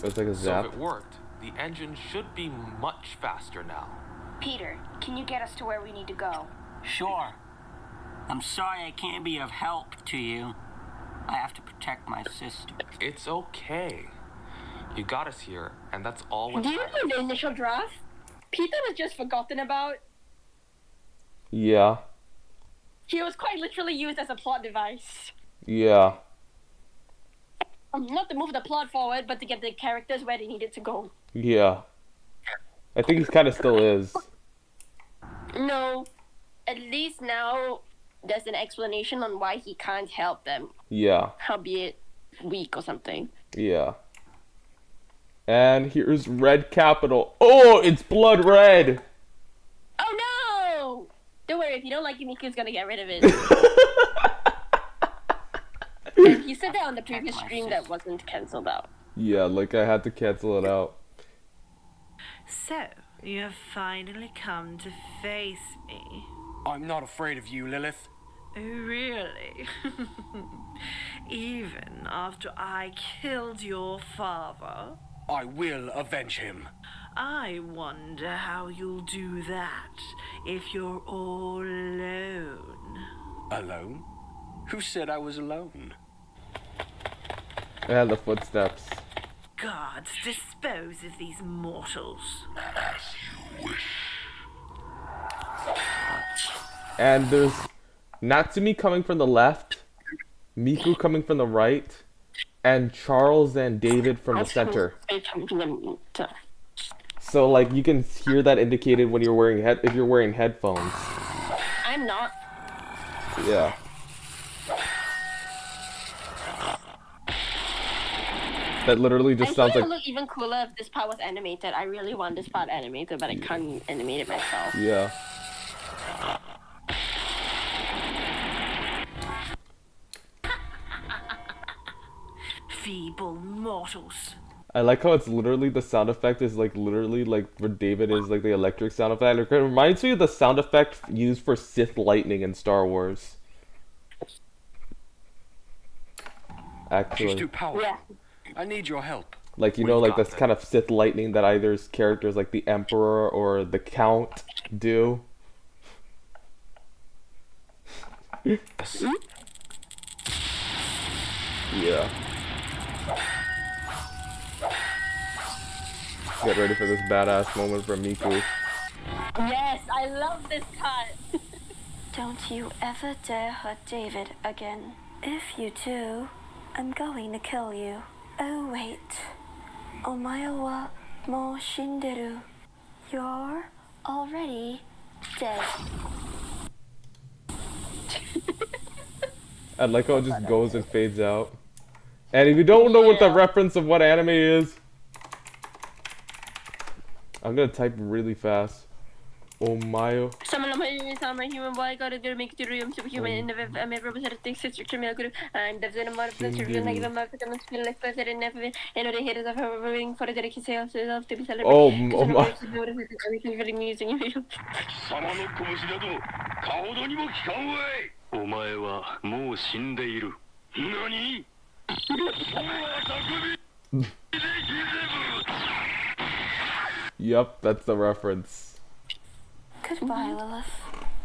It's like a So zap. if it worked, the engine should be much faster now. Peter, can you get us to where we need to go? Sure. I'm sorry I can't be of help to you. I have to protect my sister. It's okay. You got us here, and that's all Do what's you remember the initial draft? Peter was just forgotten about. Yeah. He was quite literally used as a plot device. Yeah. Not to move the plot forward, but to get the characters where they needed to go. Yeah. I think he kind of still is. No, at least now there's an explanation on why he can't help them, Yeah. albeit weak or something. Yeah. And here's Red Capital. Oh, it's blood red! Oh no! Don't worry, if you don't like Yumiko's gonna get rid of it. And he said that on the previous stream that wasn't cancelled out. Yeah, like I had to cancel it out. So, you have finally come to face me. I'm not afraid of you, Lilith. Oh, really? Even after I killed your father? I will avenge him. I wonder how you'll do that if you're all alone. Alone? Who said I was alone? And the footsteps. Gods, dispose of these mortals. And there's Natsumi coming from the left, Miku coming from the right, and Charles and David from the center. So like you can hear that indicated when you're wearing if you're wearing headphones. I'm not. Yeah. That literally I just think sounds it like would look even cooler if this part was animated. I really want this part animated, but I can't animate it myself. yeah. Feeble mortals. I like how it's literally the sound effect is like literally like for David is like the electric sound effect. It reminds me of the sound effect used for Sith lightning in Star Wars. Actually, She's too powerful. Yeah. I need your help. like you know, like this kind of Sith lightning that either characters like the Emperor or the Count do. Yeah. Get ready for this badass moment from Miku. Yes, I love this part. Don't you ever dare hurt David again. If you do, I'm going to kill you. Oh wait. Omae wa mou shinderu. You're already dead. I like how it just goes and fades out. And if you don't know what the reference of what anime is, I'm gonna type really fast. Omayo. Someone my human boy got to make it to room superhuman in the I made represented things sister criminal group and the venom of the children like the market and feel like president and never and the haters of her waiting for the dedication sales to be celebrated. Oh my. Everything very amusing. 貴様の拳など顔どにも効かんわい。お前はもう死んでいる。何？そうは匠。 Yup, that's the reference. Goodbye, Lilith.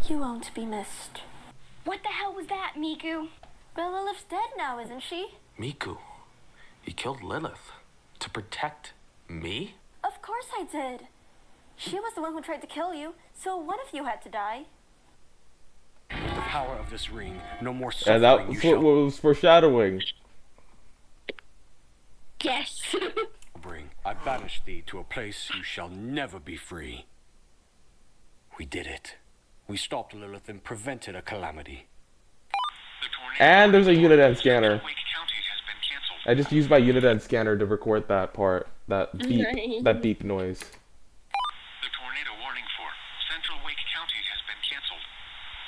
You won't be missed. What the hell was that, Miku? Well, Lilith's dead now, isn't she? Miku, you killed Lilith to protect me? Of course I did. She was the one who tried to kill you, so one of you had to die. With the power of this ring, no more And suffering that you was shall what was foreshadowing. Yes. bring. I banish thee to a place you shall never be free. We did it. We stopped Lilith and prevented a calamity. And there's a Uniden scanner. I just used my Uniden scanner to record that part, that beep, that beep noise. The tornado warning for Central Wake County has been canceled.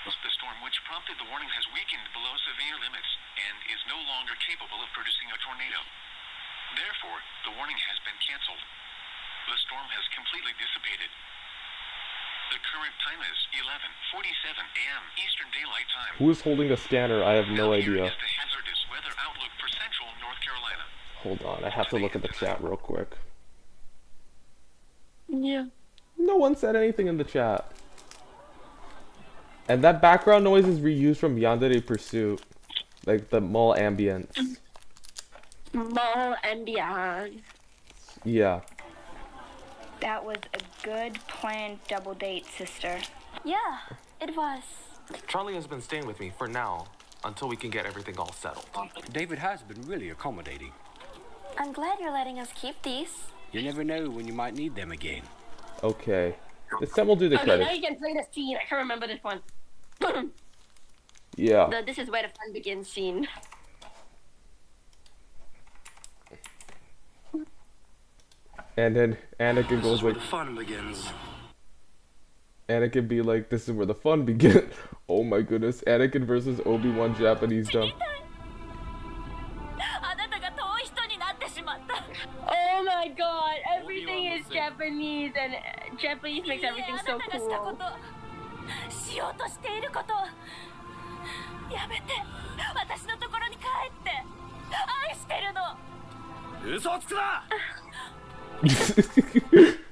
The storm which prompted the warning has weakened below severe limits and is no longer capable of producing a tornado. Therefore, the warning has been canceled. The storm has completely dissipated. The current time is 11:47 a.m. Eastern Daylight Time. Who is holding a scanner? I have no idea. The hazardous weather outlook for Central North Carolina. Hold on, I have to look at the chat real quick. Yeah. No one said anything in the chat. And that background noise is reused from Yandere Pursuit. Like the mall ambience. Mall ambiance. Yeah. That was a good planned double date, sister. Yeah, it was. Charlie has been staying with me for now, until we can get everything all settled. David has been really accommodating. I'm glad you're letting us keep these. You never know when you might need them again. Okay. This time we'll do the Okay, credits. now you can play the scene. I can't remember this one. Yeah. The "This is where the fun begins" scene. And then Anakin goes like, the fun begins. Anakin be like, this is where the fun begins. Oh my goodness, Anakin versus Obi-Wan Japanese dub. Oh my god, everything is Japanese and Japanese makes everything so cool. しようとしていることやめて私のところに帰って愛してるの嘘つくな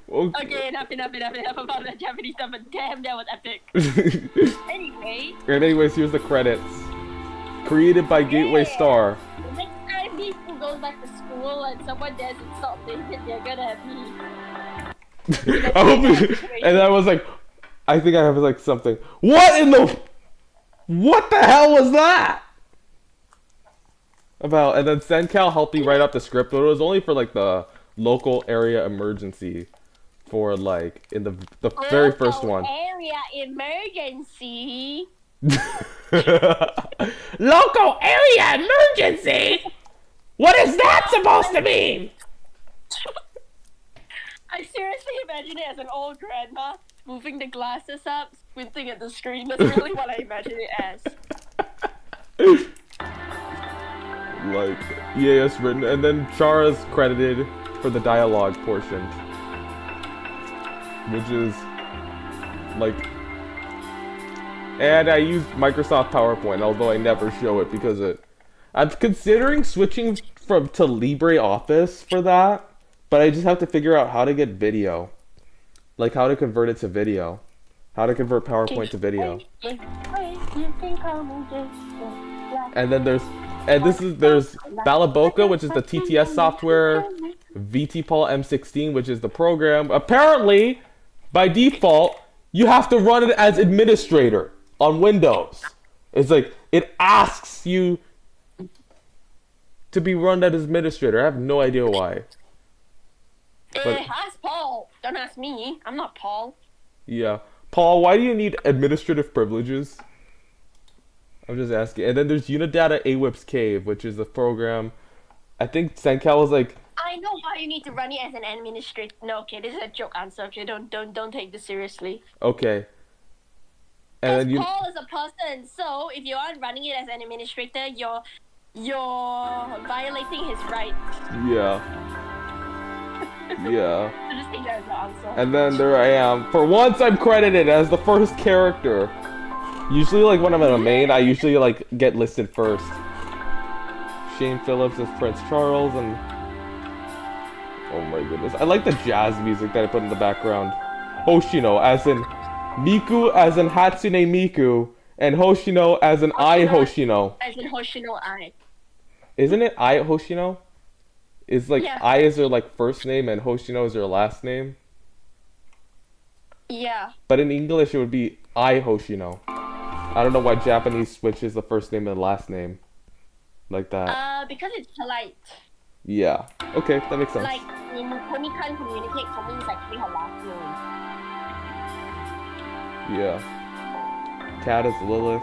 Okay, enough about that Japanese stuff, but damn, that was epic. Anyway. And anyways, here's the credits. Created by Gateway Star. The next time people goes back to school and someone doesn't stop thinking they're gonna be. And I was like, I think I have like something. What in the? What the hell was that? About, and then Sencal helped me write up the script, but it was only for like the local area emergency, for like in the very first one. Area emergency. Local area emergency. What is that supposed to mean? I seriously imagine it as an old grandma moving the glasses up, squinting at the screen. That's really what I imagine it as. Like, EAS written, and then Chara's credited for the dialogue portion. Which is, like... And I use Microsoft PowerPoint, although I never show it because I'm considering switching to LibreOffice for that, but I just have to figure out how to get video. Like, how to convert it to video. How to convert PowerPoint to video. And then there's Balaboka, which is the TTS software, VTPOL M16, which is the program. Apparently, by default, you have to run it as administrator on Windows. It's like, it asks you to be run as administrator. I have no idea why. But, Ask Paul. Don't ask me. I'm not Paul. Yeah. Paul, why do you need administrative privileges? I'm just asking. And then there's Unidata AWIP's Cave, which is a program. I think Senkel was like... I know why you need to run it as an administrator. No, okay, this is a joke answer. Okay, don't take this seriously. Okay. And then Paul is a person, so if you are running it as an administrator, you're violating his rights. Yeah. Yeah. So just take that as the answer. And then there I am. For once, I'm credited as the first character. Usually, like, when I'm in a main, I usually, like, get listed first. Shane Phillips as Prince Charles, and... Oh my goodness. I like the jazz music that I put in the background. Hoshino, as in... Miku, as in Hatsune Miku, and Hoshino, as in Ai Hoshino. As in Hoshino Ai. Isn't it Ai Hoshino? Is, like, Yeah. Ai is their, like, first name, and Hoshino is their last name? Yeah. But in English, it would be Ai Hoshino. I don't know why Japanese switches the first name and last name. Like that. Because it's polite. Yeah. Okay, that makes sense. Like, when Tony can't communicate, Tommy is actually her last name. Yeah. Cat is Lilith.